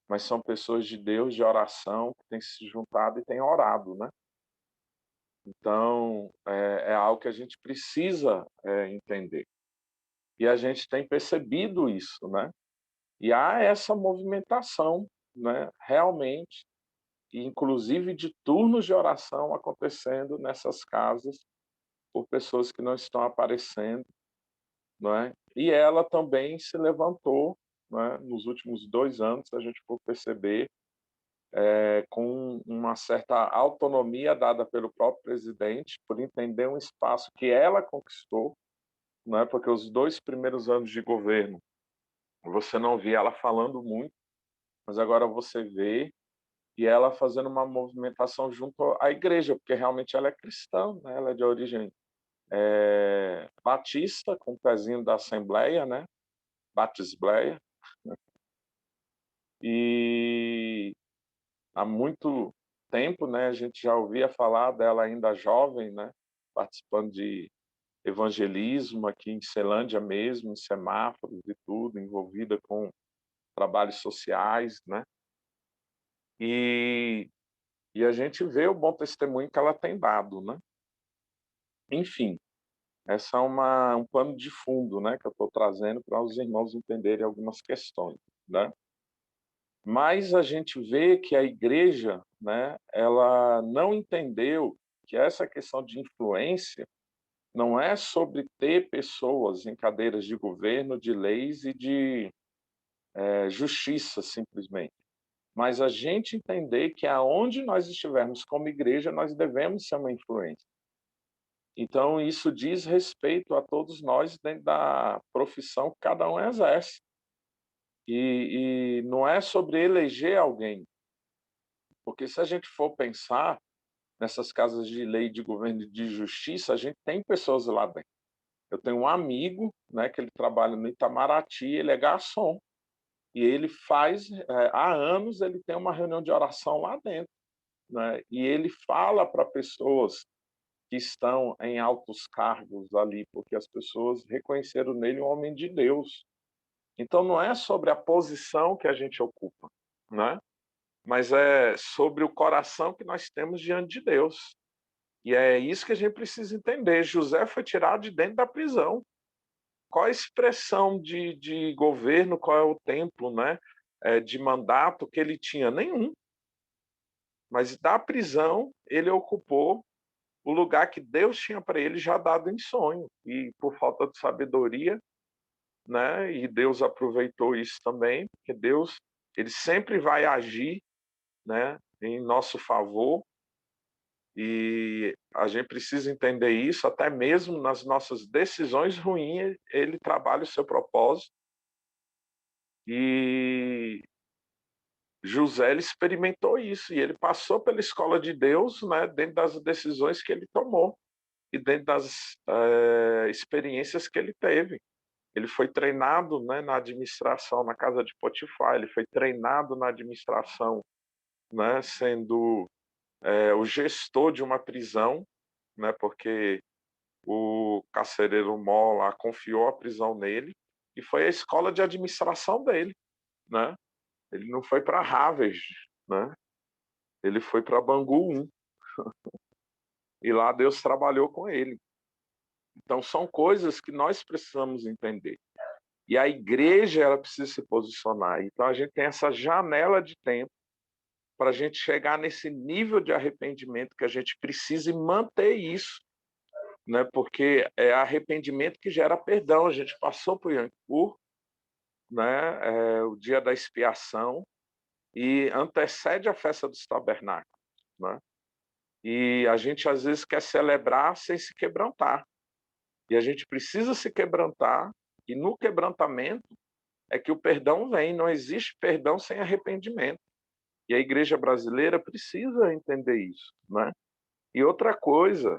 I: mas são pessoas de Deus, de oração, que têm se juntado e têm orado, né. Então, é algo que a gente precisa entender. E a gente tem percebido isso, né. E há essa movimentação, né, realmente, inclusive de turnos de oração acontecendo nessas casas por pessoas que não estão aparecendo, não é? E ela também se levantou, né, nos últimos 2 anos, se a gente for perceber, com uma certa autonomia dada pelo próprio presidente, por entender um espaço que ela conquistou, não é? Porque os 2 primeiros anos de governo, você não via ela falando muito, mas agora você vê, e ela fazendo uma movimentação junto à igreja, porque realmente ela é cristã, né? Ela é de origem batista, com o pezinho da Assembleia, né? Batisbleia. E há muito tempo, né, a gente já ouvia falar dela ainda jovem, né, participando de evangelismo aqui em Ceilândia mesmo, em semáforos e tudo, envolvida com trabalhos sociais, né? E, e a gente vê o bom testemunho que ela tem dado, né? Enfim, Essa é um pano de fundo, né, que eu estou trazendo para os irmãos entenderem algumas questões, né? Mas a gente vê que a igreja, né, ela não entendeu que essa questão de influência não é sobre ter pessoas em cadeiras de governo, de leis e de justiça, simplesmente. Mas a gente entender que aonde nós estivermos como igreja, nós devemos ser uma influência. Então, isso diz respeito a todos nós dentro da profissão que cada um exerce. E não é sobre eleger alguém, porque se a gente for pensar nessas casas de lei, de governo e de justiça, a gente tem pessoas lá dentro. Eu tenho um amigo, né, que ele trabalha no Itamaraty, ele é garçom, e ele faz, há anos, ele tem uma reunião de oração lá dentro, né, e ele fala para pessoas que estão em altos cargos ali, porque as pessoas reconheceram nele um homem de Deus. Então, não é sobre a posição que a gente ocupa, né? Mas é sobre o coração que nós temos diante de Deus. E é isso que a gente precisa entender. José foi tirado de dentro da prisão. Qual a expressão de governo, qual é o tempo, né, de mandato que ele tinha? Nenhum. Mas da prisão, ele ocupou o lugar que Deus tinha para ele já dado em sonho. E por falta de sabedoria, né, e Deus aproveitou isso também, porque Deus, ele sempre vai agir, né, em nosso favor, e a gente precisa entender isso, até mesmo nas nossas decisões ruins, ele trabalha o seu propósito. E José, ele experimentou isso, e ele passou pela escola de Deus, né, dentro das decisões que ele tomou e dentro das experiências que ele teve. Ele foi treinado, né, na administração na casa de Potifar, ele foi treinado na administração, né, sendo o gestor de uma prisão, né, porque o carcereiro Mó lá confiou a prisão nele, e foi a escola de administração dele, né? Ele não foi para Harvard, né? Ele foi para Bangu 1. E lá Deus trabalhou com ele. Então são coisas que nós precisamos entender. E a igreja, ela precisa se posicionar. Então a gente tem essa janela de tempo para a gente chegar nesse nível de arrependimento que a gente precisa e manter isso, né? Porque é arrependimento que gera perdão. A gente passou por Yom Kippur, né? O dia da expiação, e antecede a festa dos tabernáculos, né? E a gente às vezes quer celebrar sem se quebrantar. E a gente precisa se quebrantar, e no quebrantamento é que o perdão vem. Não existe perdão sem arrependimento. E a igreja brasileira precisa entender isso, né? E outra coisa,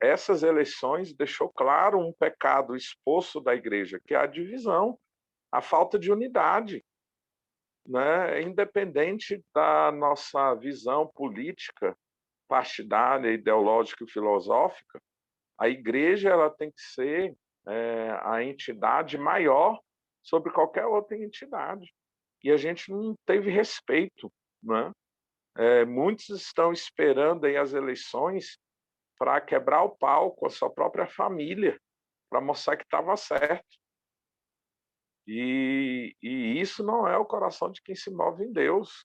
I: essas eleições deixou claro um pecado exposto da igreja, que é a divisão, a falta de unidade, né? Independente da nossa visão política, partidária, ideológica e filosófica, a igreja, ela tem que ser a entidade maior sobre qualquer outra entidade. E a gente não teve respeito, né? Muitos estão esperando aí as eleições para quebrar o pau com a sua própria família, para mostrar que estava certo. E isso não é o coração de quem se move em Deus,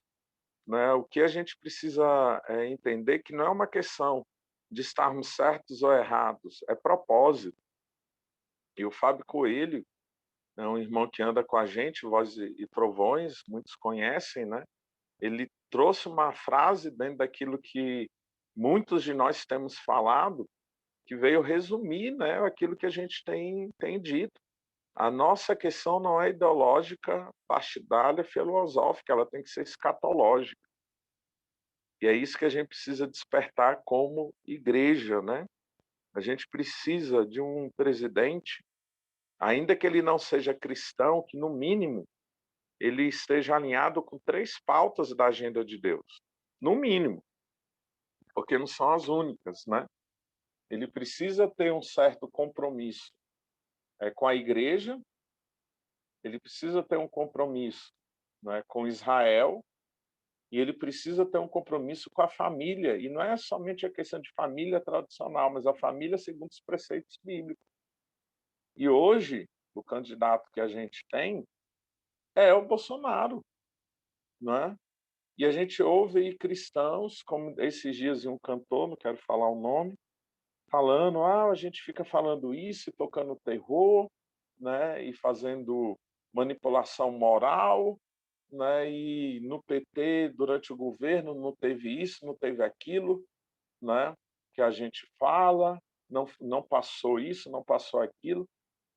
I: né? O que a gente precisa entender que não é uma questão de estarmos certos ou errados, é propósito. E o Fábio Coelho é um irmão que anda com a gente, Voz e Trovões, muitos conhecem, né? Ele trouxe uma frase dentro daquilo que muitos de nós temos falado, que veio resumir, né, aquilo que a gente tem dito. A nossa questão não é ideológica, partidária, filosófica, ela tem que ser escatológica. E é isso que a gente precisa despertar como igreja, né? A gente precisa de um presidente, ainda que ele não seja cristão, que no mínimo ele esteja alinhado com 3 pautas da agenda de Deus. No mínimo, porque não são as únicas, né? Ele precisa ter um certo compromisso com a igreja, ele precisa ter um compromisso, né, com Israel, E ele precisa ter um compromisso com a família, e não é somente a questão de família tradicional, mas a família segundo os preceitos bíblicos. E hoje, o candidato que a gente tem é o Bolsonaro, não é? E a gente ouve aí cristãos, como esses dias um cantor, não quero falar o nome, falando, a gente fica falando isso, e tocando terror, né, e fazendo manipulação moral, né, e no PT, durante o governo, não teve isso, não teve aquilo, né, que a gente fala, não passou isso, não passou aquilo.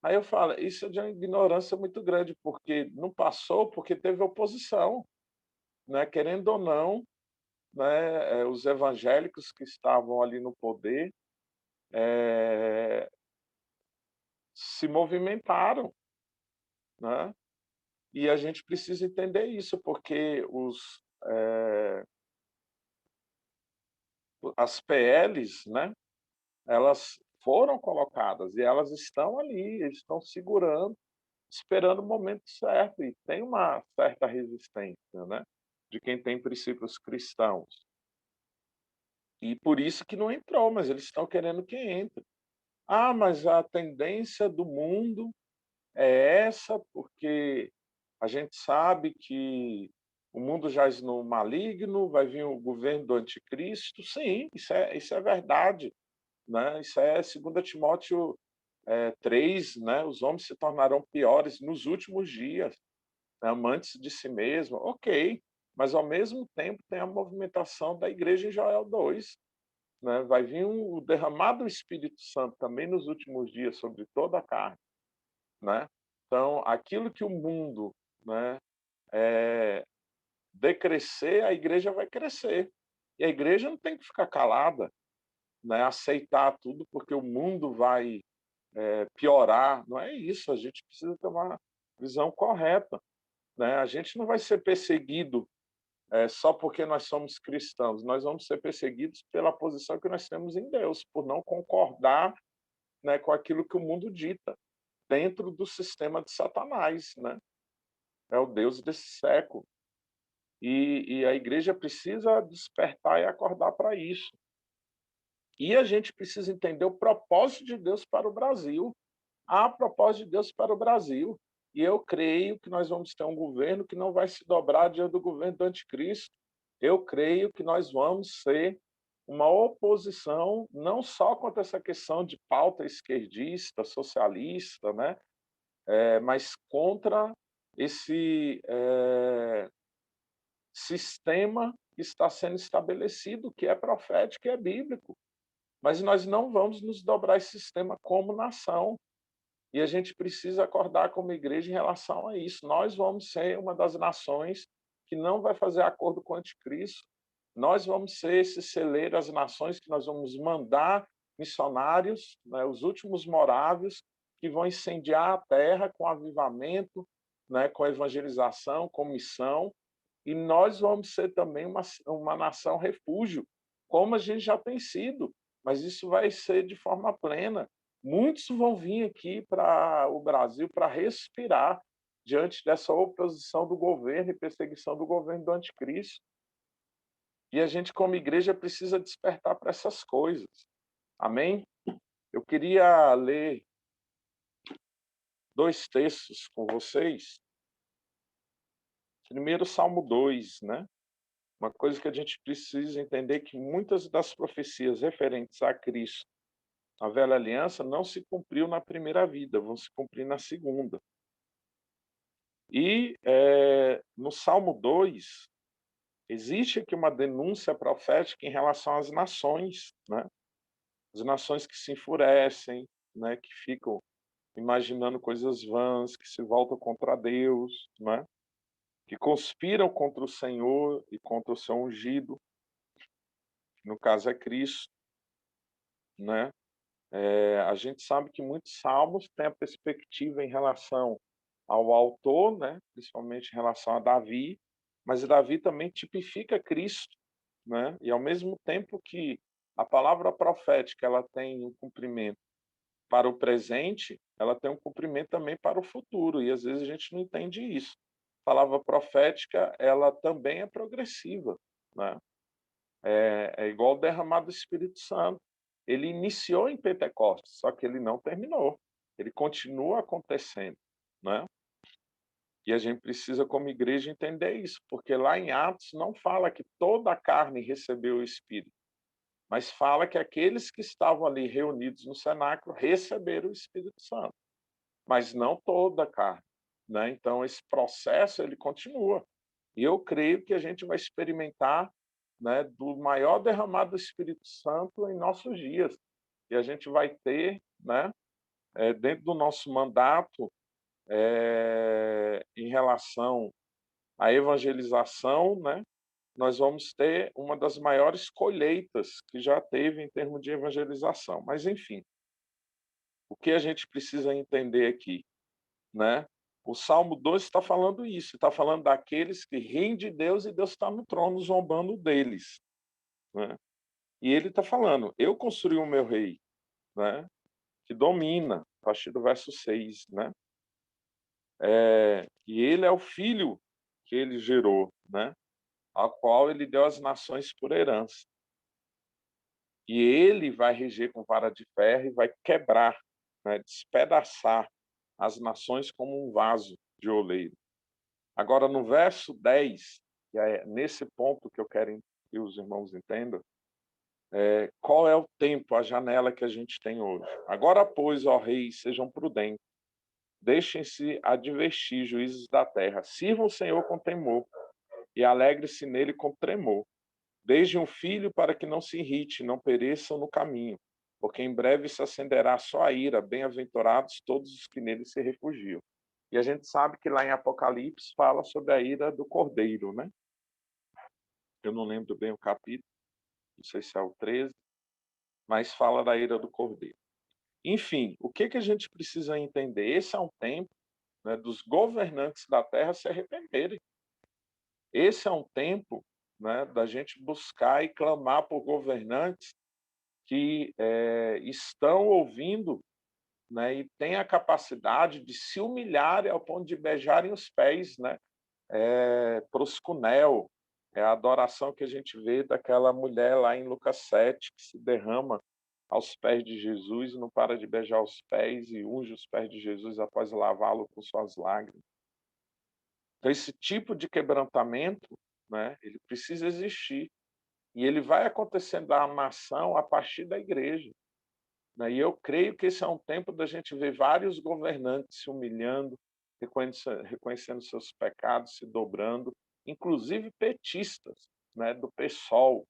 I: Aí eu falo, isso é de uma ignorância muito grande, porque não passou porque teve oposição, né, querendo ou não, né, os evangélicos que estavam ali no poder se movimentaram, né? E a gente precisa entender isso, porque as PLs, né, elas foram colocadas e elas estão ali, eles estão segurando, esperando o momento certo, e tem uma certa resistência, né, de quem tem princípios cristãos. E por isso que não entrou, mas eles estão querendo que entre. Mas a tendência do mundo é essa, porque a gente sabe que o mundo jaz no maligno, vai vir o governo do anticristo. Sim, isso é verdade, né? Isso é 2 Timóteo 3, né? Os homens se tornarão piores nos últimos dias, né? Amantes de si mesmo, ok, mas ao mesmo tempo tem a movimentação da igreja em Joel 2, né? Vai vir o derramado do Espírito Santo também nos últimos dias sobre toda a carne, né? Então, aquilo que o mundo, né, decrescer, a igreja vai crescer. E a igreja não tem que ficar calada, né, aceitar tudo porque o mundo vai piorar. Não é isso, a gente precisa ter uma visão correta, né? A gente não vai ser perseguido só porque nós somos cristãos, nós vamos ser perseguidos pela posição que nós temos em Deus, por não concordar, né, com aquilo que o mundo dita, dentro do sistema de Satanás, né? É o Deus desse século. E a igreja precisa despertar e acordar para isso. E a gente precisa entender o propósito de Deus para o Brasil. Há propósito de Deus para o Brasil. E eu creio que nós vamos ter um governo que não vai se dobrar diante do governo do anticristo. Eu creio que nós vamos ser uma oposição não só contra essa questão de pauta esquerdista, socialista, né? Mas contra esse sistema que está sendo estabelecido, que é profético e é bíblico. Mas nós não vamos nos dobrar esse sistema como nação. E a gente precisa acordar como igreja em relação a isso. Nós vamos ser uma das nações que não vai fazer acordo com o anticristo. Nós vamos ser esse celeiro às nações que nós vamos mandar missionários, né, os últimos moráveis, que vão incendiar a terra com avivamento, né, com evangelização, com missão. E nós vamos ser também uma nação refúgio, como a gente já tem sido, mas isso vai ser de forma plena. Muitos vão vir aqui para o Brasil para respirar diante dessa oposição do governo e perseguição do governo do anticristo. E a gente, como igreja, precisa despertar para essas coisas. Amém? Eu queria ler 2 textos com vocês. Primeiro, Salmo 2, né? Uma coisa que a gente precisa entender é que muitas das profecias referentes a Cristo, a velha aliança, não se cumpriu na primeira vida, vão se cumprir na segunda. E no Salmo 2, existe aqui uma denúncia profética em relação às nações, né? As nações que se enfurecem, né? Que ficam imaginando coisas vãs, que se voltam contra Deus, né? Que conspiram contra o Senhor e contra o seu ungido, que no caso é Cristo, né? A gente sabe que muitos salmos têm a perspectiva em relação ao autor, né? Principalmente em relação a Davi, mas Davi também tipifica Cristo, né? E ao mesmo tempo que a palavra profética ela tem um cumprimento para o presente, ela tem um cumprimento também para o futuro, e às vezes a gente não entende isso. palavra profética, ela também é progressiva, né? É igual o derramado do Espírito Santo. Ele iniciou em Pentecostes, só que ele não terminou. Ele continua acontecendo, né? E a gente precisa, como igreja, entender isso, porque lá em Atos não fala que toda a carne recebeu o Espírito, mas fala que aqueles que estavam ali reunidos no cenáculo receberam o Espírito Santo, mas não toda a carne, né? Então, esse processo, ele continua. E eu creio que a gente vai experimentar, né, do maior derramado do Espírito Santo em nossos dias. E a gente vai ter, né, dentro do nosso mandato, em relação à evangelização, né, nós vamos ter uma das maiores colheitas que já teve em termos de evangelização. Mas, enfim, o que a gente precisa entender aqui, né? O Salmo 2 está falando isso, está falando daqueles que riem de Deus e Deus está no trono zombando deles, né? E ele está falando, eu construí o meu rei, né? Que domina, a partir do verso 6, né? E ele é o filho que ele gerou, né? Ao qual ele deu as nações por herança. E ele vai reger com vara de ferro e vai quebrar, né? Despedaçar as nações como um vaso de oleiro. Agora, no verso 10, que é nesse ponto que eu quero que os irmãos entendam, qual é o tempo, a janela que a gente tem hoje. Agora, pois, ó reis, sejam prudentes, deixem-se advertir, juízes da terra, sirvam o Senhor com temor e alegre-se nele com tremor. Desde um filho para que não se irrite, não pereçam no caminho, porque em breve se acenderá só a ira, bem-aventurados todos os que nele se refugiam. E a gente sabe que lá em Apocalipse fala sobre a ira do Cordeiro, né? Eu não lembro bem o capítulo, não sei se é o 13, mas fala da ira do Cordeiro. Enfim, o que a gente precisa entender? Esse é um tempo, né, dos governantes da terra se arrependerem. Esse é um tempo, né, da gente buscar e clamar por governantes que estão ouvindo, né, e têm a capacidade de se humilharem ao ponto de beijarem os pés, né? Proscunel, é a adoração que a gente vê daquela mulher lá em Lucas 7, que se derrama aos pés de Jesus, não para de beijar os pés e unge os pés de Jesus após lavá-lo com suas lágrimas. Então, esse tipo de quebrantamento, né, ele precisa existir. E ele vai acontecendo da nação a partir da igreja, né? E eu creio que esse é um tempo da gente ver vários governantes se humilhando, reconhecendo seus pecados, se dobrando, inclusive petistas, né, do PSOL,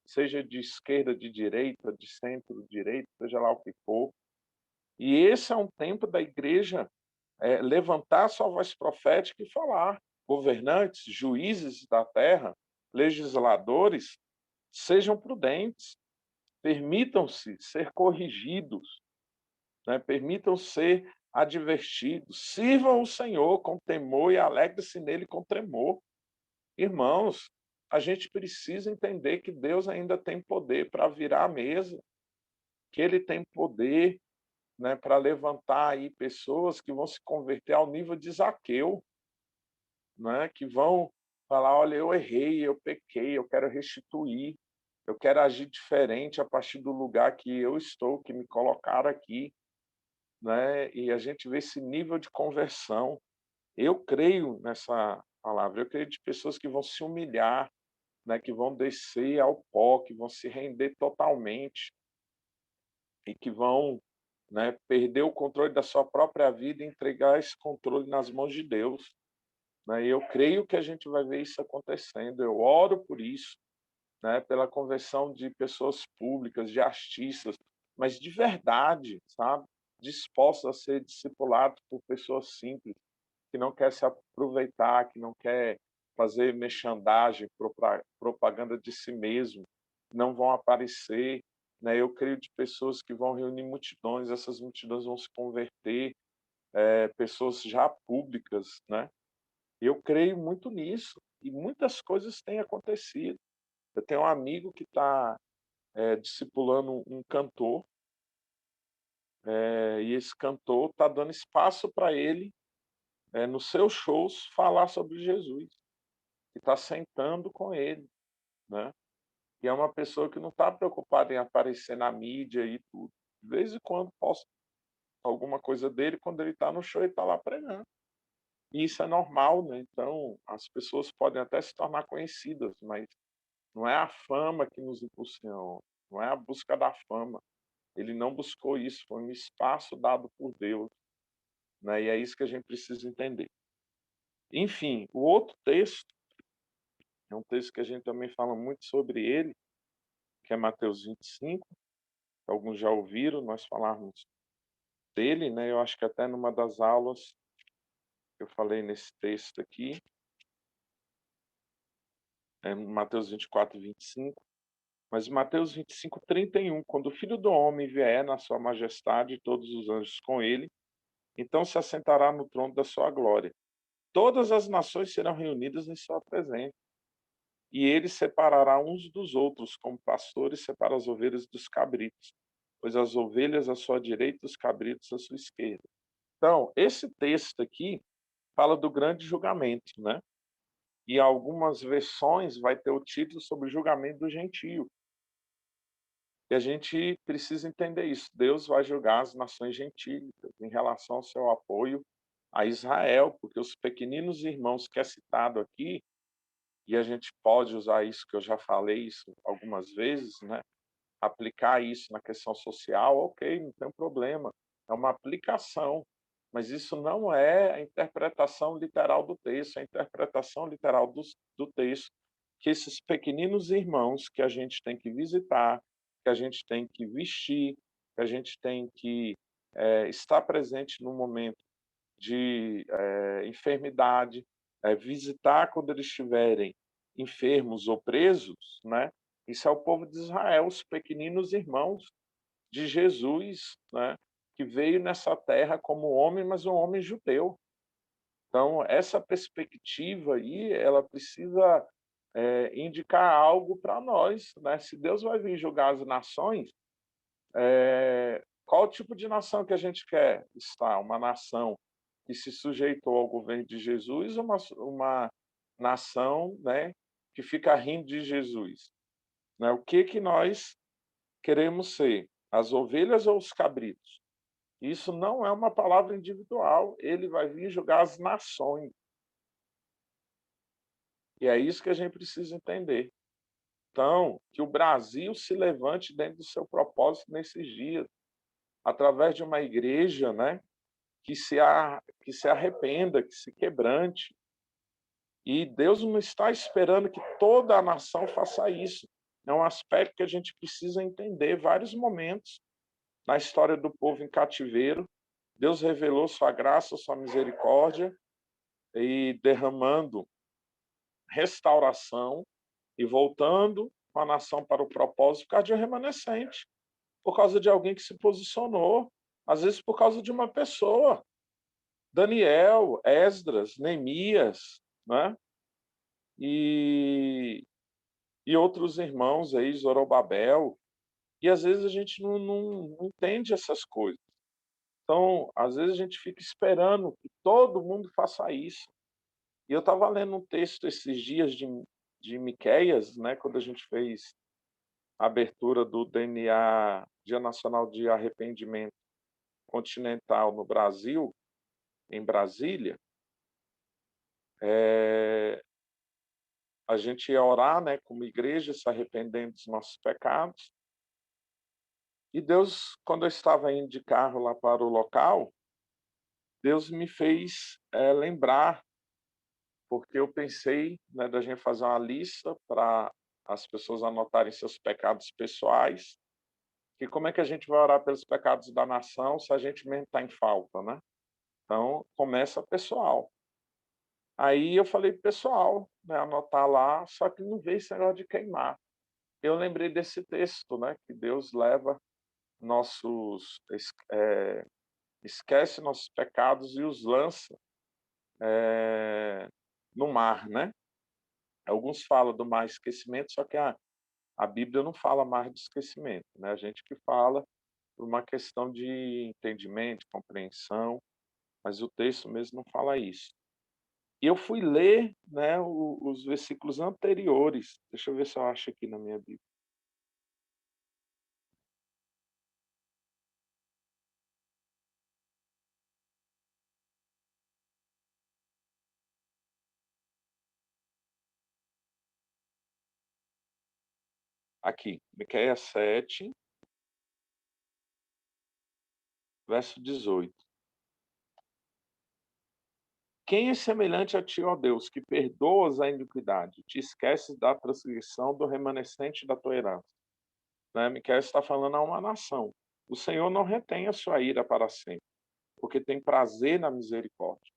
I: seja de esquerda, de direita, de centro-direita, seja lá o que for. E esse é um tempo da igreja levantar sua voz profética e falar. Governantes, juízes da terra, legisladores, sejam prudentes, permitam-se ser corrigidos, né? Permitam ser advertidos, sirvam o Senhor com temor e alegre-se nele com tremor. Irmãos, a gente precisa entender que Deus ainda tem poder para virar a mesa, que Ele tem poder, né, para levantar aí pessoas que vão se converter ao nível de Zaqueu, né, que vão falar, olha, eu errei, eu pequei, eu quero restituir, eu quero agir diferente a partir do lugar que eu estou, que me colocaram aqui, né? E a gente vê esse nível de conversão. Eu creio nessa palavra, eu creio de pessoas que vão se humilhar, né, que vão descer ao pó, que vão se render totalmente e que vão, né, perder o controle da sua própria vida e entregar esse controle nas mãos de Deus, né? E eu creio que a gente vai ver isso acontecendo. Eu oro por isso, né, pela conversão de pessoas públicas, de artistas, mas de verdade, sabe? Dispostos a ser discipulados por pessoas simples, que não quer se aproveitar, que não quer fazer merchandising, propaganda de si mesmo, não vão aparecer, né? Eu creio de pessoas que vão reunir multidões, essas multidões vão se converter, pessoas já públicas, né? Eu creio muito nisso e muitas coisas têm acontecido. Eu tenho um amigo que está discipulando um cantor, e esse cantor está dando espaço para ele nos seus shows, falar sobre Jesus, que está sentando com ele, né? E é uma pessoa que não está preocupada em aparecer na mídia e tudo. De vez em quando posta alguma coisa dele, quando ele está no show, ele está lá pregando. E isso é normal, né? Então, as pessoas podem até se tornar conhecidas, mas não é a fama que nos impulsiona, não é a busca da fama. Ele não buscou isso, foi um espaço dado por Deus, né? E é isso que a gente precisa entender. Enfim, o outro texto, é um texto que a gente também fala muito sobre ele, que é Mateus 25, que alguns já ouviram nós falarmos dele, né? Eu acho que até numa das aulas eu falei nesse texto aqui, Mateus 24, 25, mas Mateus 25, 31, quando o Filho do Homem vier na sua majestade e todos os anjos com ele, então se assentará no trono da sua glória. Todas as nações serão reunidas em sua presença, e ele separará uns dos outros, como pastores separam as ovelhas dos cabritos, pois as ovelhas à sua direita e os cabritos à sua esquerda. Então, esse texto aqui fala do grande julgamento, né? E algumas versões vai ter o título sobre o julgamento do gentio. E a gente precisa entender isso. Deus vai julgar as nações gentílicas em relação ao seu apoio a Israel, porque os pequeninos irmãos que é citado aqui, e a gente pode usar isso, que eu já falei isso algumas vezes, né? Aplicar isso na questão social, ok, não tem problema. É uma aplicação, mas isso não é a interpretação literal do texto, é a interpretação literal do texto, que esses pequeninos irmãos que a gente tem que visitar, que a gente tem que vestir, que a gente tem que estar presente no momento de enfermidade, visitar quando eles estiverem enfermos ou presos, né? Isso é o povo de Israel, os pequeninos irmãos de Jesus, né? Que veio nessa terra como homem, mas um homem judeu. Então, essa perspectiva aí, ela precisa indicar algo para nós, né? Se Deus vai vir julgar as nações, qual tipo de nação que a gente quer estar? Uma nação que se sujeitou ao governo de Jesus, uma nação, né, que fica rindo de Jesus, né? O que nós queremos ser? As ovelhas ou os cabritos? Isso não é uma palavra individual, ele vai vir julgar as nações. E é isso que a gente precisa entender. Então, que o Brasil se levante dentro do seu propósito nesses dias, através de uma igreja, né, que se arrependa, que se quebrante. E Deus não está esperando que toda a nação faça isso. É um aspecto que a gente precisa entender. Vários momentos na história do povo em cativeiro, Deus revelou sua graça, sua misericórdia, e derramando restauração e voltando com a nação para o propósito por causa de um remanescente, por causa de alguém que se posicionou, às vezes por causa de uma pessoa. Daniel, Esdras, Neemias, né? E outros irmãos aí, Zorobabel, e às vezes a gente não entende essas coisas. Então, às vezes a gente fica esperando que todo mundo faça isso. E eu estava lendo um texto esses dias de Miqueias, né, quando a gente fez a abertura do DNA, Dia Nacional de Arrependimento Continental no Brasil, em Brasília, a gente ia orar, né, como igreja, se arrependendo dos nossos pecados. E Deus, quando eu estava indo de carro lá para o local, Deus me fez lembrar, porque eu pensei, né, da gente fazer uma lista para as pessoas anotarem seus pecados pessoais, e como é que a gente vai orar pelos pecados da nação se a gente mesmo está em falta, né? Então, começa pessoal. Aí eu falei pessoal, né, anotar lá, só que não veio esse negócio de queimar. Eu lembrei desse texto, né, que Deus leva esquece nossos pecados e os lança no mar, né? Alguns falam do mar esquecimento, só que a Bíblia não fala mar de esquecimento, né? A gente que fala por uma questão de entendimento, de compreensão. mas o texto mesmo não fala isso. E eu fui ler, né, os versículos anteriores. Deixa eu ver se eu acho aqui na minha Bíblia. Aqui, Miqueias 7, verso 18. Quem é semelhante a ti, ó Deus, que perdoas a iniquidade, te esqueces da transgressão do remanescente da tua herança? Né? Miqueias está falando a uma nação. O Senhor não retém a sua ira para sempre, porque tem prazer na misericórdia.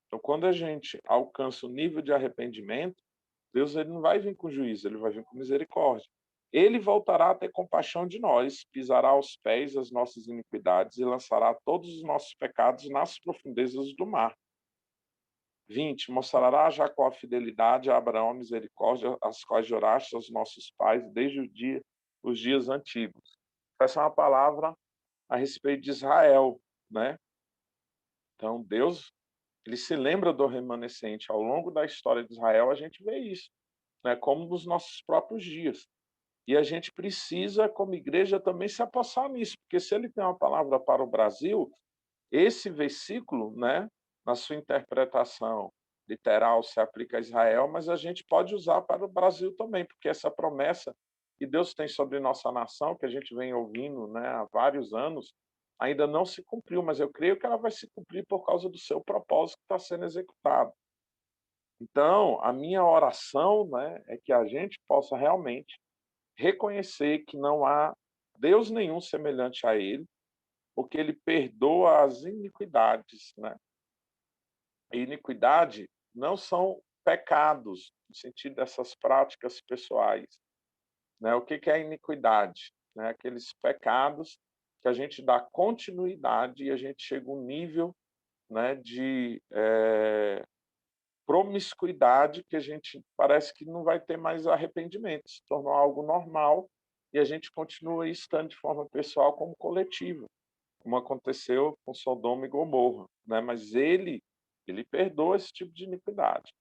I: Então, quando a gente alcança o nível de arrependimento, Deus ele não vai vir com juízo, ele vai vir com misericórdia. Ele voltará a ter compaixão de nós, pisará aos pés as nossas iniquidades e lançará todos os nossos pecados nas profundezas do mar. 20. Mostrará a Jacó a fidelidade, a Abraão a misericórdia, as quais juraste aos nossos pais desde os dias antigos. Essa é uma palavra a respeito de Israel, né? Então, Deus, ele se lembra do remanescente. Ao longo da história de Israel, a gente vê isso, né? Como nos nossos próprios dias. E a gente precisa, como igreja, também se apossar nisso, porque se ele tem uma palavra para o Brasil, esse versículo, né, na sua interpretação literal, se aplica a Israel, mas a gente pode usar para o Brasil também, porque essa promessa que Deus tem sobre nossa nação, que a gente vem ouvindo, né, há vários anos, ainda não se cumpriu, mas eu creio que ela vai se cumprir por causa do seu propósito que está sendo executado. Então, a minha oração, né, é que a gente possa realmente reconhecer que não há Deus nenhum semelhante a Ele, porque Ele perdoa as iniquidades, né? E iniquidade não são pecados, no sentido dessas práticas pessoais, né? O que é iniquidade? Né? Aqueles pecados que a gente dá continuidade e a gente chega a um nível, né, de promiscuidade que a gente parece que não vai ter mais arrependimento, se tornou algo normal e a gente continua estando de forma pessoal como coletivo, como aconteceu com Sodoma e Gomorra, né? Mas ele perdoa esse tipo de iniquidade.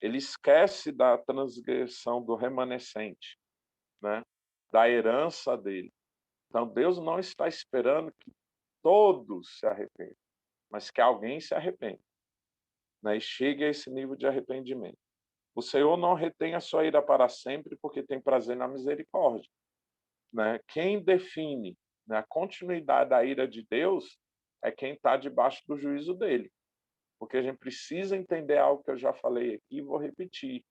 I: Ele esquece da transgressão do remanescente, né? Da herança dele. Então Deus não está esperando que todos se arrependam, mas que alguém se arrependa, né? E chegue a esse nível de arrependimento. O Senhor não retém a sua ira para sempre, porque tem prazer na misericórdia, né? Quem define, né, a continuidade da ira de Deus é quem está debaixo do juízo dele. Porque a gente precisa entender algo que eu já falei aqui e vou repetir,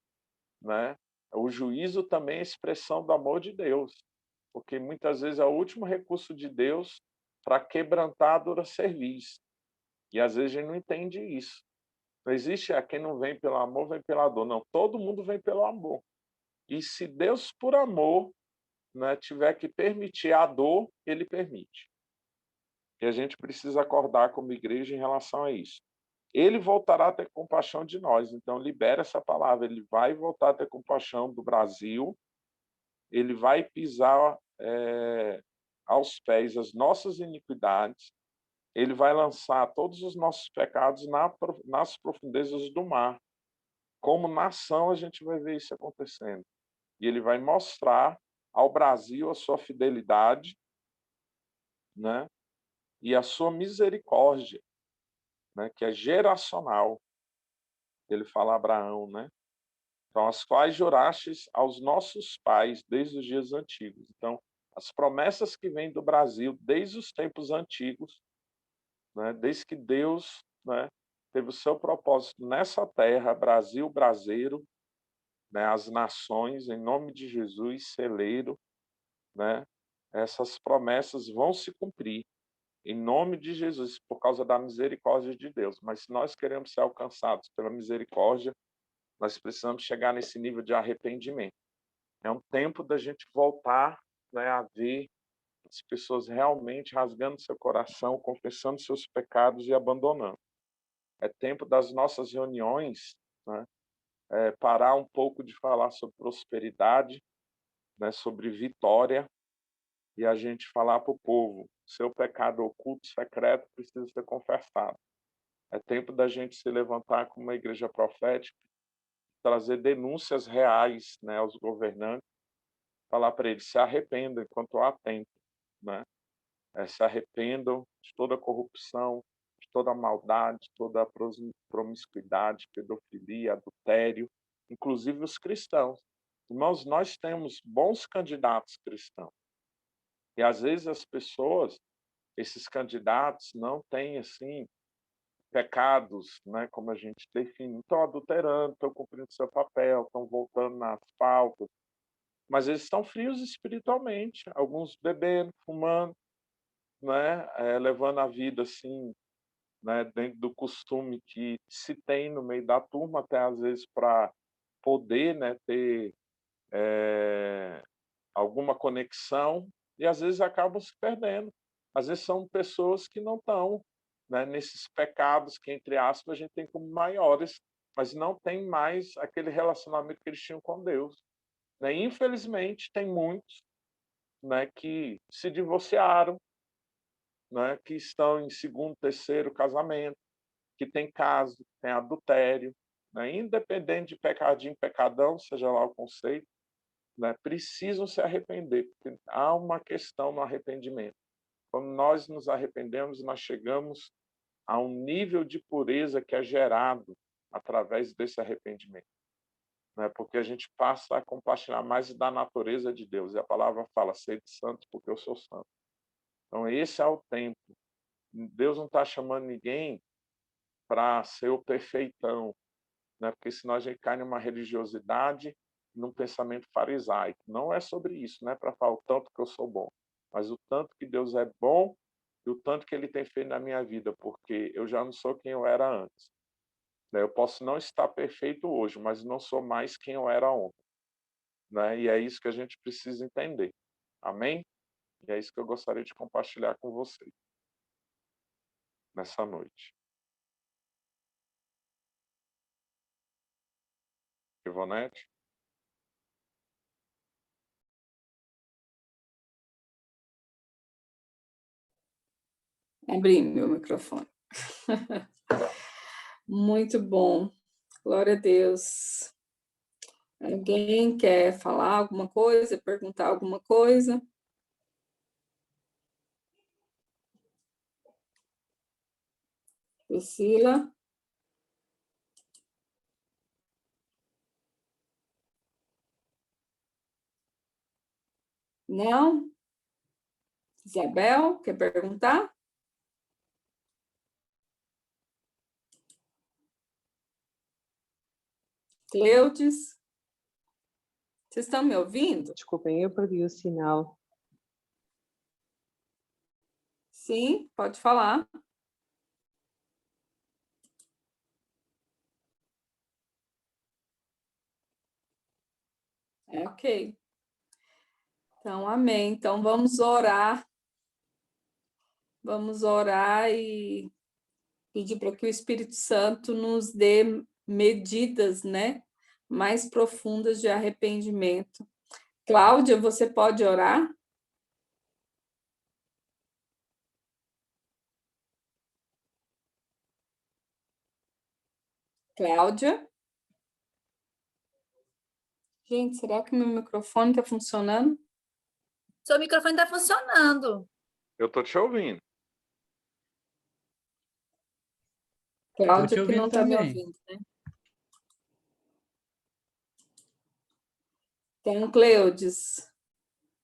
I: né? O juízo também é expressão do amor de Deus, porque muitas vezes é o último recurso de Deus para quebrantar a dura cerviz. E às vezes a gente não entende isso. Não existe quem não vem pelo amor, vem pela dor. Não, todo mundo vem pelo amor. E se Deus, por amor, né, tiver que permitir a dor, ele permite. E a gente precisa acordar como igreja em relação a isso. Ele voltará a ter compaixão de nós, então libera essa palavra. Ele vai voltar a ter compaixão do Brasil, ele vai pisar aos pés as nossas iniquidades, ele vai lançar todos os nossos pecados nas profundezas do mar. Como nação, a gente vai ver isso acontecendo. E ele vai mostrar ao Brasil a sua fidelidade, né? E a sua misericórdia, né? Que é geracional. Ele fala a Abraão, né? Então, as quais jurastes aos nossos pais desde os dias antigos. Então, as promessas que vêm do Brasil desde os tempos antigos, né? Desde que Deus, né, teve o seu propósito nessa terra, Brasil, braseiro, né? As nações, em nome de Jesus, celeiro, né? Essas promessas vão se cumprir em nome de Jesus, por causa da misericórdia de Deus. Mas se nós queremos ser alcançados pela misericórdia, nós precisamos chegar nesse nível de arrependimento. É um tempo da gente voltar, né, a ver as pessoas realmente rasgando seu coração, confessando seus pecados e abandonando. É tempo das nossas reuniões, né, parar um pouco de falar sobre prosperidade, né, sobre vitória, e a gente falar para o povo: seu pecado oculto, secreto, precisa ser confessado. É tempo da gente se levantar como uma igreja profética, trazer denúncias reais, né, aos governantes, falar para eles: se arrependam enquanto há tempo, né? Se arrependam de toda a corrupção, de toda a maldade, de toda a promiscuidade, pedofilia, adultério, inclusive os cristãos. Irmãos, nós temos bons candidatos cristãos. E às vezes as pessoas, esses candidatos, não têm assim pecados, né, como a gente define. Estão adulterando, estão cumprindo seu papel, estão voltando nas faltas, mas eles estão frios espiritualmente. Alguns bebendo, fumando, né, levando a vida assim, né, dentro do costume que se tem no meio da turma, até às vezes para poder, né, ter alguma conexão, e às vezes acabam se perdendo. Às vezes são pessoas que não estão, né, nesses pecados que, entre aspas, a gente tem como maiores, mas não tem mais aquele relacionamento que eles tinham com Deus. Né? Infelizmente, tem muitos, né, que se divorciaram, né, que estão em segundo, terceiro casamento, que tem caso, tem adultério, né, independente de pecadinho, pecadão, seja lá o conceito, né, precisam se arrepender, porque há uma questão no arrependimento. Quando nós nos arrependemos, nós chegamos a um nível de pureza que é gerado através desse arrependimento. Né? Porque a gente passa a compartilhar mais da natureza de Deus. E a palavra fala: sede santo porque eu sou santo. Então, esse é o tempo. Deus não está chamando ninguém para ser o perfeitão, né? Porque senão a gente cai numa religiosidade, num pensamento farisaico. Não é sobre isso, não é para falar o tanto que eu sou bom, mas o tanto que Deus é bom e o tanto que Ele tem feito na minha vida, porque eu já não sou quem eu era antes. Né? Eu posso não estar perfeito hoje, mas não sou mais quem eu era ontem. Né? E é isso que a gente precisa entender. Amém? E é isso que eu gostaria de compartilhar com vocês nessa noite. Ivonete?
B: Abri meu microfone. Muito bom. Glória a Deus. Alguém quer falar alguma coisa, perguntar alguma coisa? Priscila? Não? Isabel, quer perguntar? Cleudes? Vocês estão me ouvindo?
A: Desculpem, eu perdi o sinal.
B: Sim, pode falar. Ok. Então, amém. Então, vamos orar. Vamos orar e pedir para que o Espírito Santo nos dê medidas, né, mais profundas de arrependimento. Cláudia, você pode orar? Cláudia? Gente, será que meu microfone está funcionando?
J: Seu microfone está funcionando.
I: Eu estou te ouvindo.
B: Cláudia que não está me ouvindo, né? Então, Cleudes,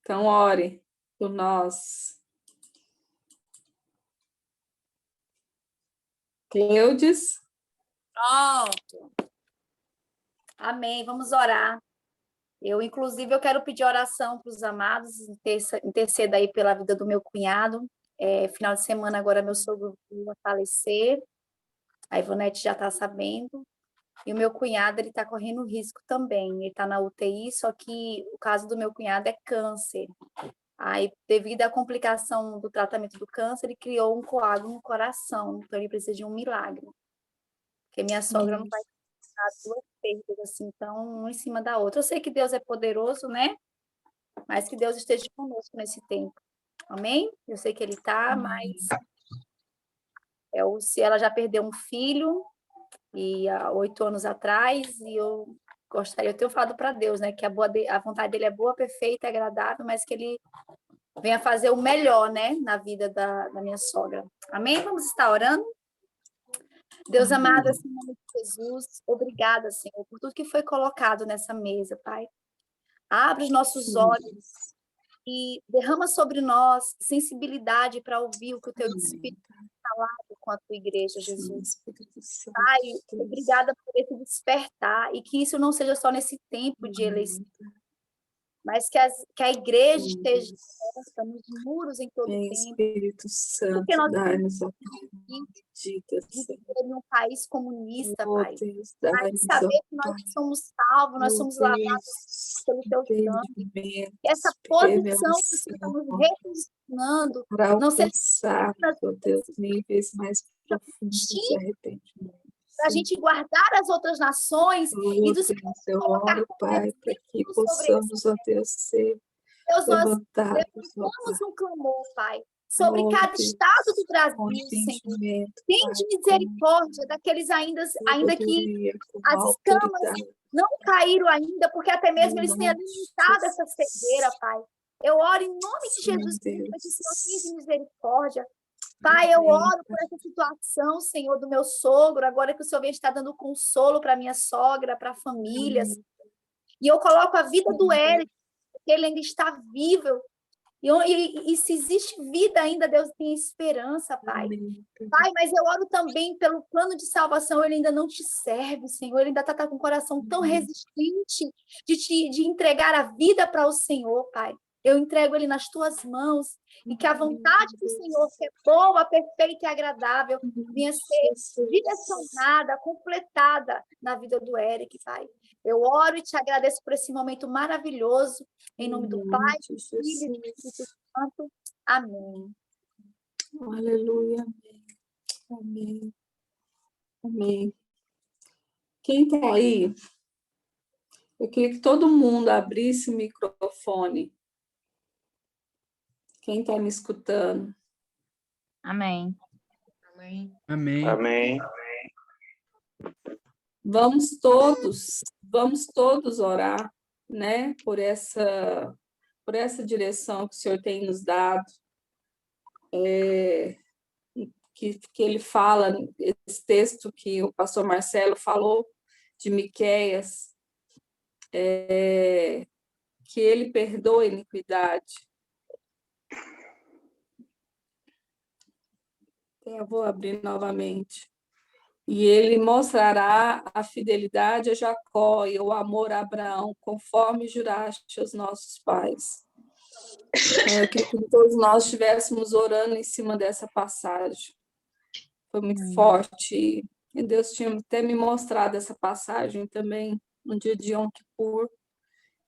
B: então ore por nós. Cleudes?
J: Pronto. Amém, vamos orar. Inclusive, eu quero pedir oração para os amados, interceda aí pela vida do meu cunhado. Final de semana agora meu sogro vai falecer, a Ivonete já está sabendo, e o meu cunhado ele está correndo risco também, ele está na UTI, só que o caso do meu cunhado é câncer. Aí, devido à complicação do tratamento do câncer, ele criou um coágulo no coração, então ele precisa de um milagre. Porque minha sogra não vai passar duas perdas assim, então, uma em cima da outra. Eu sei que Deus é poderoso, né? Mas que Deus esteja conosco nesse tempo. Amém? Eu sei que Ele está, mas Se ela já perdeu um filho, e há 8 anos atrás, e eu tenho falado para Deus, né, que a vontade dele é boa, perfeita, agradável, mas que ele venha fazer o melhor, né, na vida da minha sogra. Amém? Vamos estar orando? Deus amado, assim, em nome de Jesus, obrigada, Senhor, por tudo que foi colocado nessa mesa, Pai. Abre os nossos olhos e derrama sobre nós sensibilidade para ouvir o que o Teu Espírito tem falado com a Tua igreja, Jesus. Pai, obrigada por esse despertar e que isso não seja só nesse tempo de eleição, mas que a igreja esteja exposta nos muros em todo o tempo.
B: Espírito Santo,
J: Porque nós
B: dá-nos a
J: viver em um país comunista,
B: oh,
J: Pai.
B: Deus,
J: Mas saber que nós somos salvos, nós somos lavados pelo Teu sangue. Que essa posição que o Senhor está nos reposicionando
B: para
J: não seja
B: alcançar, oh Deus, níveis mais profundos de arrependimento.
J: para a gente guardar as outras nações e do Senhor
B: eu
J: colocar
B: oro, Pai, para que
J: sobre
B: possamos, ó Deus, ser
J: Deus, nós
B: levantados, ó
J: levantamos um clamor, Pai, sobre
B: Oh,
J: cada
B: Deus,
J: estado do Brasil,
B: com
J: Senhor.
B: entendimento,
J: Tem
B: Pai,
J: de misericórdia daqueles ainda que
B: sabedoria, com
J: as escamas
B: autoridade.
J: não caíram ainda, porque até mesmo eles têm
B: Em nome de
J: alimentado essa cegueira, Pai. Eu oro em nome de
B: Sim,
J: Jesus,
B: Deus.
J: para que o Senhor tenha de misericórdia. Pai, eu
B: Amém,
J: oro por essa situação, Senhor, do meu sogro, agora que o Senhor está dando consolo para minha sogra, para a família. E eu coloco a vida do Eric, porque ele ainda está vivo. E se existe vida ainda, Deus tem esperança, Pai.
B: Amém.
J: Pai, mas eu oro também pelo plano de salvação, ele ainda não te serve, Senhor. Ele ainda está com o coração tão resistente de entregar a vida para o Senhor, Pai. Eu entrego ele nas tuas mãos e que a vontade do Senhor, que é boa, perfeita e agradável, venha ser direcionada, completada na vida do Eric, Pai. Eu oro e te agradeço por esse momento maravilhoso, em nome do Pai, do Filho e do Espírito Santo. Amém.
B: Aleluia. Amém. Amém. Quem está aí, eu queria que todo mundo abrisse o microfone. Quem está me escutando?
K: Amém.
D: Amém.
F: Amém.
C: Amém.
B: Vamos todos orar, né, por essa direção que o Senhor tem nos dado, que ele fala, esse texto que o pastor Marcelo falou, de Miqueias, que ele perdoa a iniquidade. Eu vou abrir novamente. E ele mostrará a fidelidade a Jacó e o amor a Abraão, conforme juraste aos nossos pais. Eu queria que todos nós estivéssemos orando em cima dessa passagem. Foi muito forte. E Deus tinha até me mostrado essa passagem também no dia de Yom Kippur.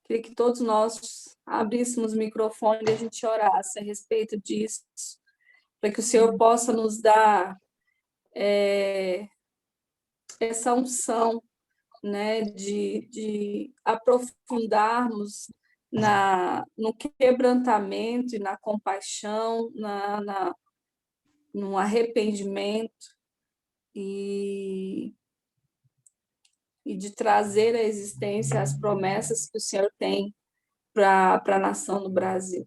B: Queria que todos nós abríssemos o microfone e a gente orasse a respeito disso, para que o Senhor possa nos dar essa unção, né, de aprofundarmos no quebrantamento e na compaixão, no arrependimento e de trazer à existência as promessas que o Senhor tem para a nação do Brasil.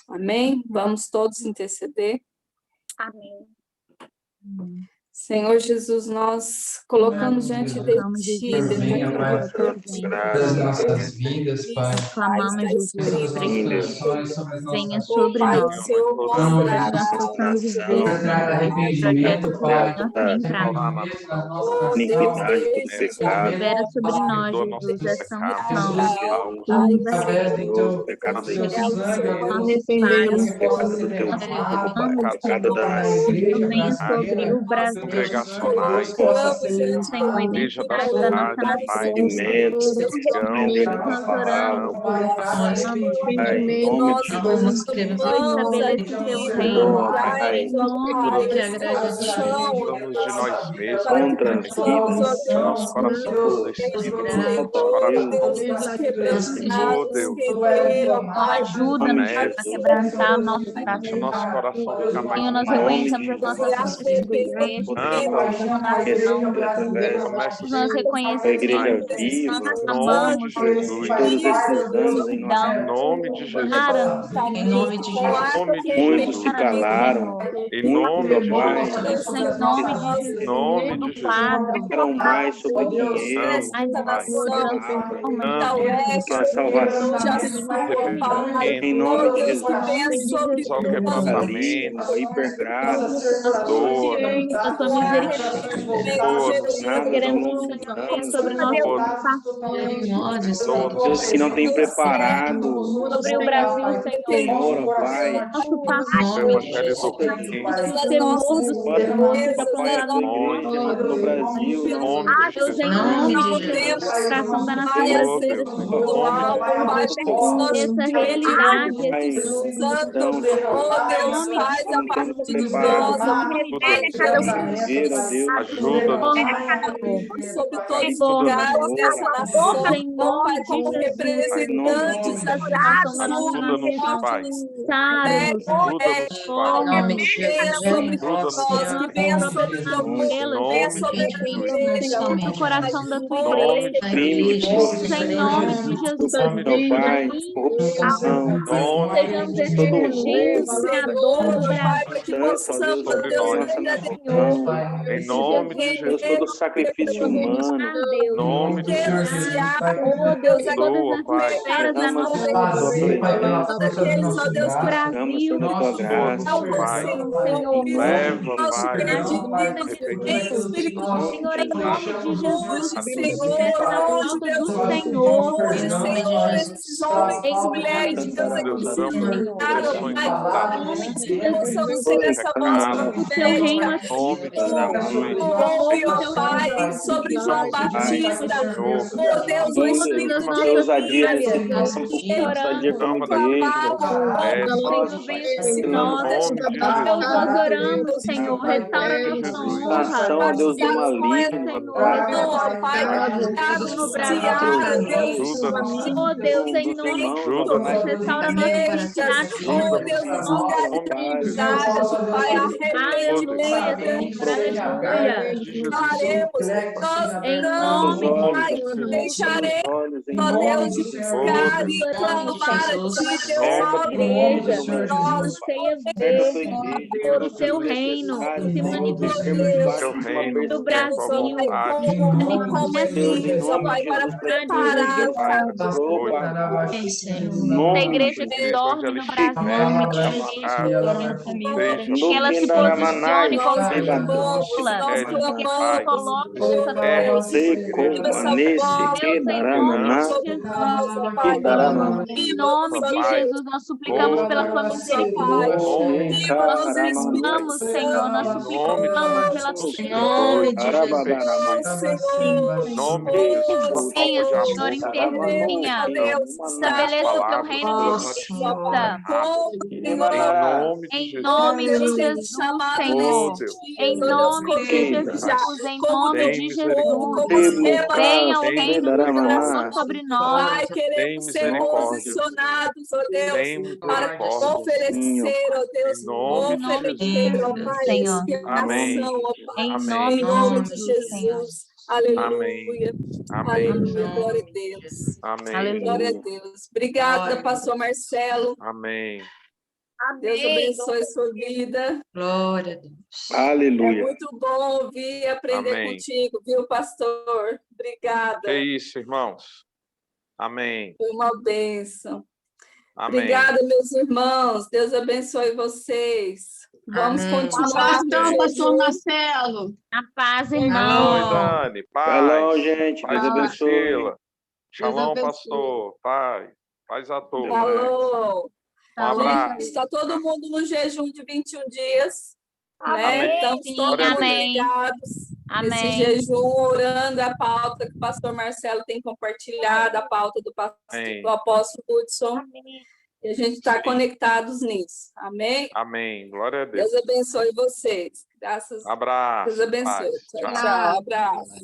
B: Amém? Vamos todos interceder.
J: Amém.
B: Senhor Jesus, nós colocamos diante de Ti,
K: das nossas vidas, Pai. Clamamos, Jesus, para que venha sobre nós, para que nós possamos ver
C: arrependimento, Pai,
K: tem para nós.
C: iniquidade, pecado,
K: Libera sobre nós, Jesus, essa unção que nos arrepende.
C: pecado da
E: Arrependemos,
C: pecado do teu povo, Pai, cada da
K: Venha sobre o Brasil,
I: congregacionais,
K: Senhor,
I: igreja da
K: identidade da nossa
I: cidade, Pai,
K: nós oramos, estabeleça o teu reino, que agrade a ti.
I: Cuidamos de nós mesmos, que nosso coração endurecido, nosso coração, oh Deus,
K: Ajuda-nos a quebrantar o nosso coração.
I: nosso coração ficar mais
K: Senhor, nós reconhecemos as nossas funções da igreja, nós reconhecemos que nós amamos,
I: em nome de Jesus.
K: em nome de Jesus.
C: Muitos se calaram.
I: Em nome de Jesus.
K: Em nome de Jesus.
I: Em nome de Jesus.
C: Não mais sobre dinheiro, que a salvação. Em nome de Jesus.
I: Só o quebrantamento,
C: a hipergraça,
I: doa,
K: a tua misericórdia, queremos sobre nós,
C: Deus que não tem preparado
K: sobre o Brasil,
C: Senhor, ó Pai,
K: nosso
I: o Evangelho do Reino,
C: no Brasil,
K: Deus, em nome de Jesus, coração da nação brasileira, essa realidade,
I: ajuda-nos
K: dessa nação, Senhor, como representantes da situação da nossa nação,
I: Pai.
K: Sobre nós, que venha sobre o coração da tua igreja, em nome de Jesus, sejamos esse Senador do
I: Em nome de Jesus,
C: todo sacrifício humano,
I: em nome de Jesus,
K: Deus, todas as esferas da nossa Brasil, Senhor,
I: leva, Pai,
K: Senhor, em nome de Jesus, esteja na pauta do Senhor, em nome de Jesus, o teu reino aqui,
J: sobre João Batista,
K: oh Deus, o Espírito das nossas
C: ousadia
K: nós oramos, Senhor, restaura a nossa honra,
C: Deus do maligno,
K: no Brasil, oh Deus, em nome de Jesus, restaura a nossa identidade, oh Deus, em nome de Jesus, aleluia, em nome de Jesus,
J: deixarei, ó Deus, de buscar e clamar a ti, Deus,
K: igreja, ceia ver o teu reino se manifestando no Brasil, na igreja que dorme no Brasil, que ela se posicione como discípula, que ela coloque em nome de Jesus, nós suplicamos pela tua misericórdia. Nós suplicamos, Senhor, nós suplicamos pela tua venha, Senhor, intervenha, estabeleça o teu reino de justiça. Em nome de Jesus, Senhor. Em nome de Jesus, em nome de Jesus. Venha o reino de Deus sobre nós.
J: Queremos ser posicionados, ó Deus, para oferecer, ó Deus, oferecer, ó Pai,
K: Senhor.
J: Em
K: nome de
J: Jesus. Aleluia. Aleluia. Glória a Deus.
I: Amém.
J: Glória a Deus. Obrigada, pastor Marcelo.
I: Amém.
J: Deus abençoe sua vida.
D: Glória a Deus.
C: Aleluia.
J: É muito bom ouvir e aprender contigo, viu, pastor? Obrigada.
I: É isso, irmãos. Amém.
J: Foi uma bênção.
I: Amém.
J: Obrigada, meus irmãos. Deus abençoe vocês. Vamos continuar.
E: Pastor Marcelo.
K: A paz,
I: Oi,
K: irmão.
I: Dani. Paz.
C: Shalom, gente.
I: Paz
C: Deus abençoe.
I: Priscila. Shalom, pastor. Paz. Paz a todos.
J: Falou.
I: Um abraço.
J: Está todo mundo no jejum de 21 dias.
B: Né? Estamos todos
K: Amém.
B: ligados nesse
K: Amém.
B: jejum, orando a pauta que o pastor Marcelo tem compartilhado, a pauta do apóstolo Hudson. E a gente está conectados nisso. Amém?
I: Amém. Glória a Deus.
B: Deus abençoe vocês. Graças.
I: Abraço.
B: Deus abençoe.
I: Paz.
B: Tchau, tchau. Abraço.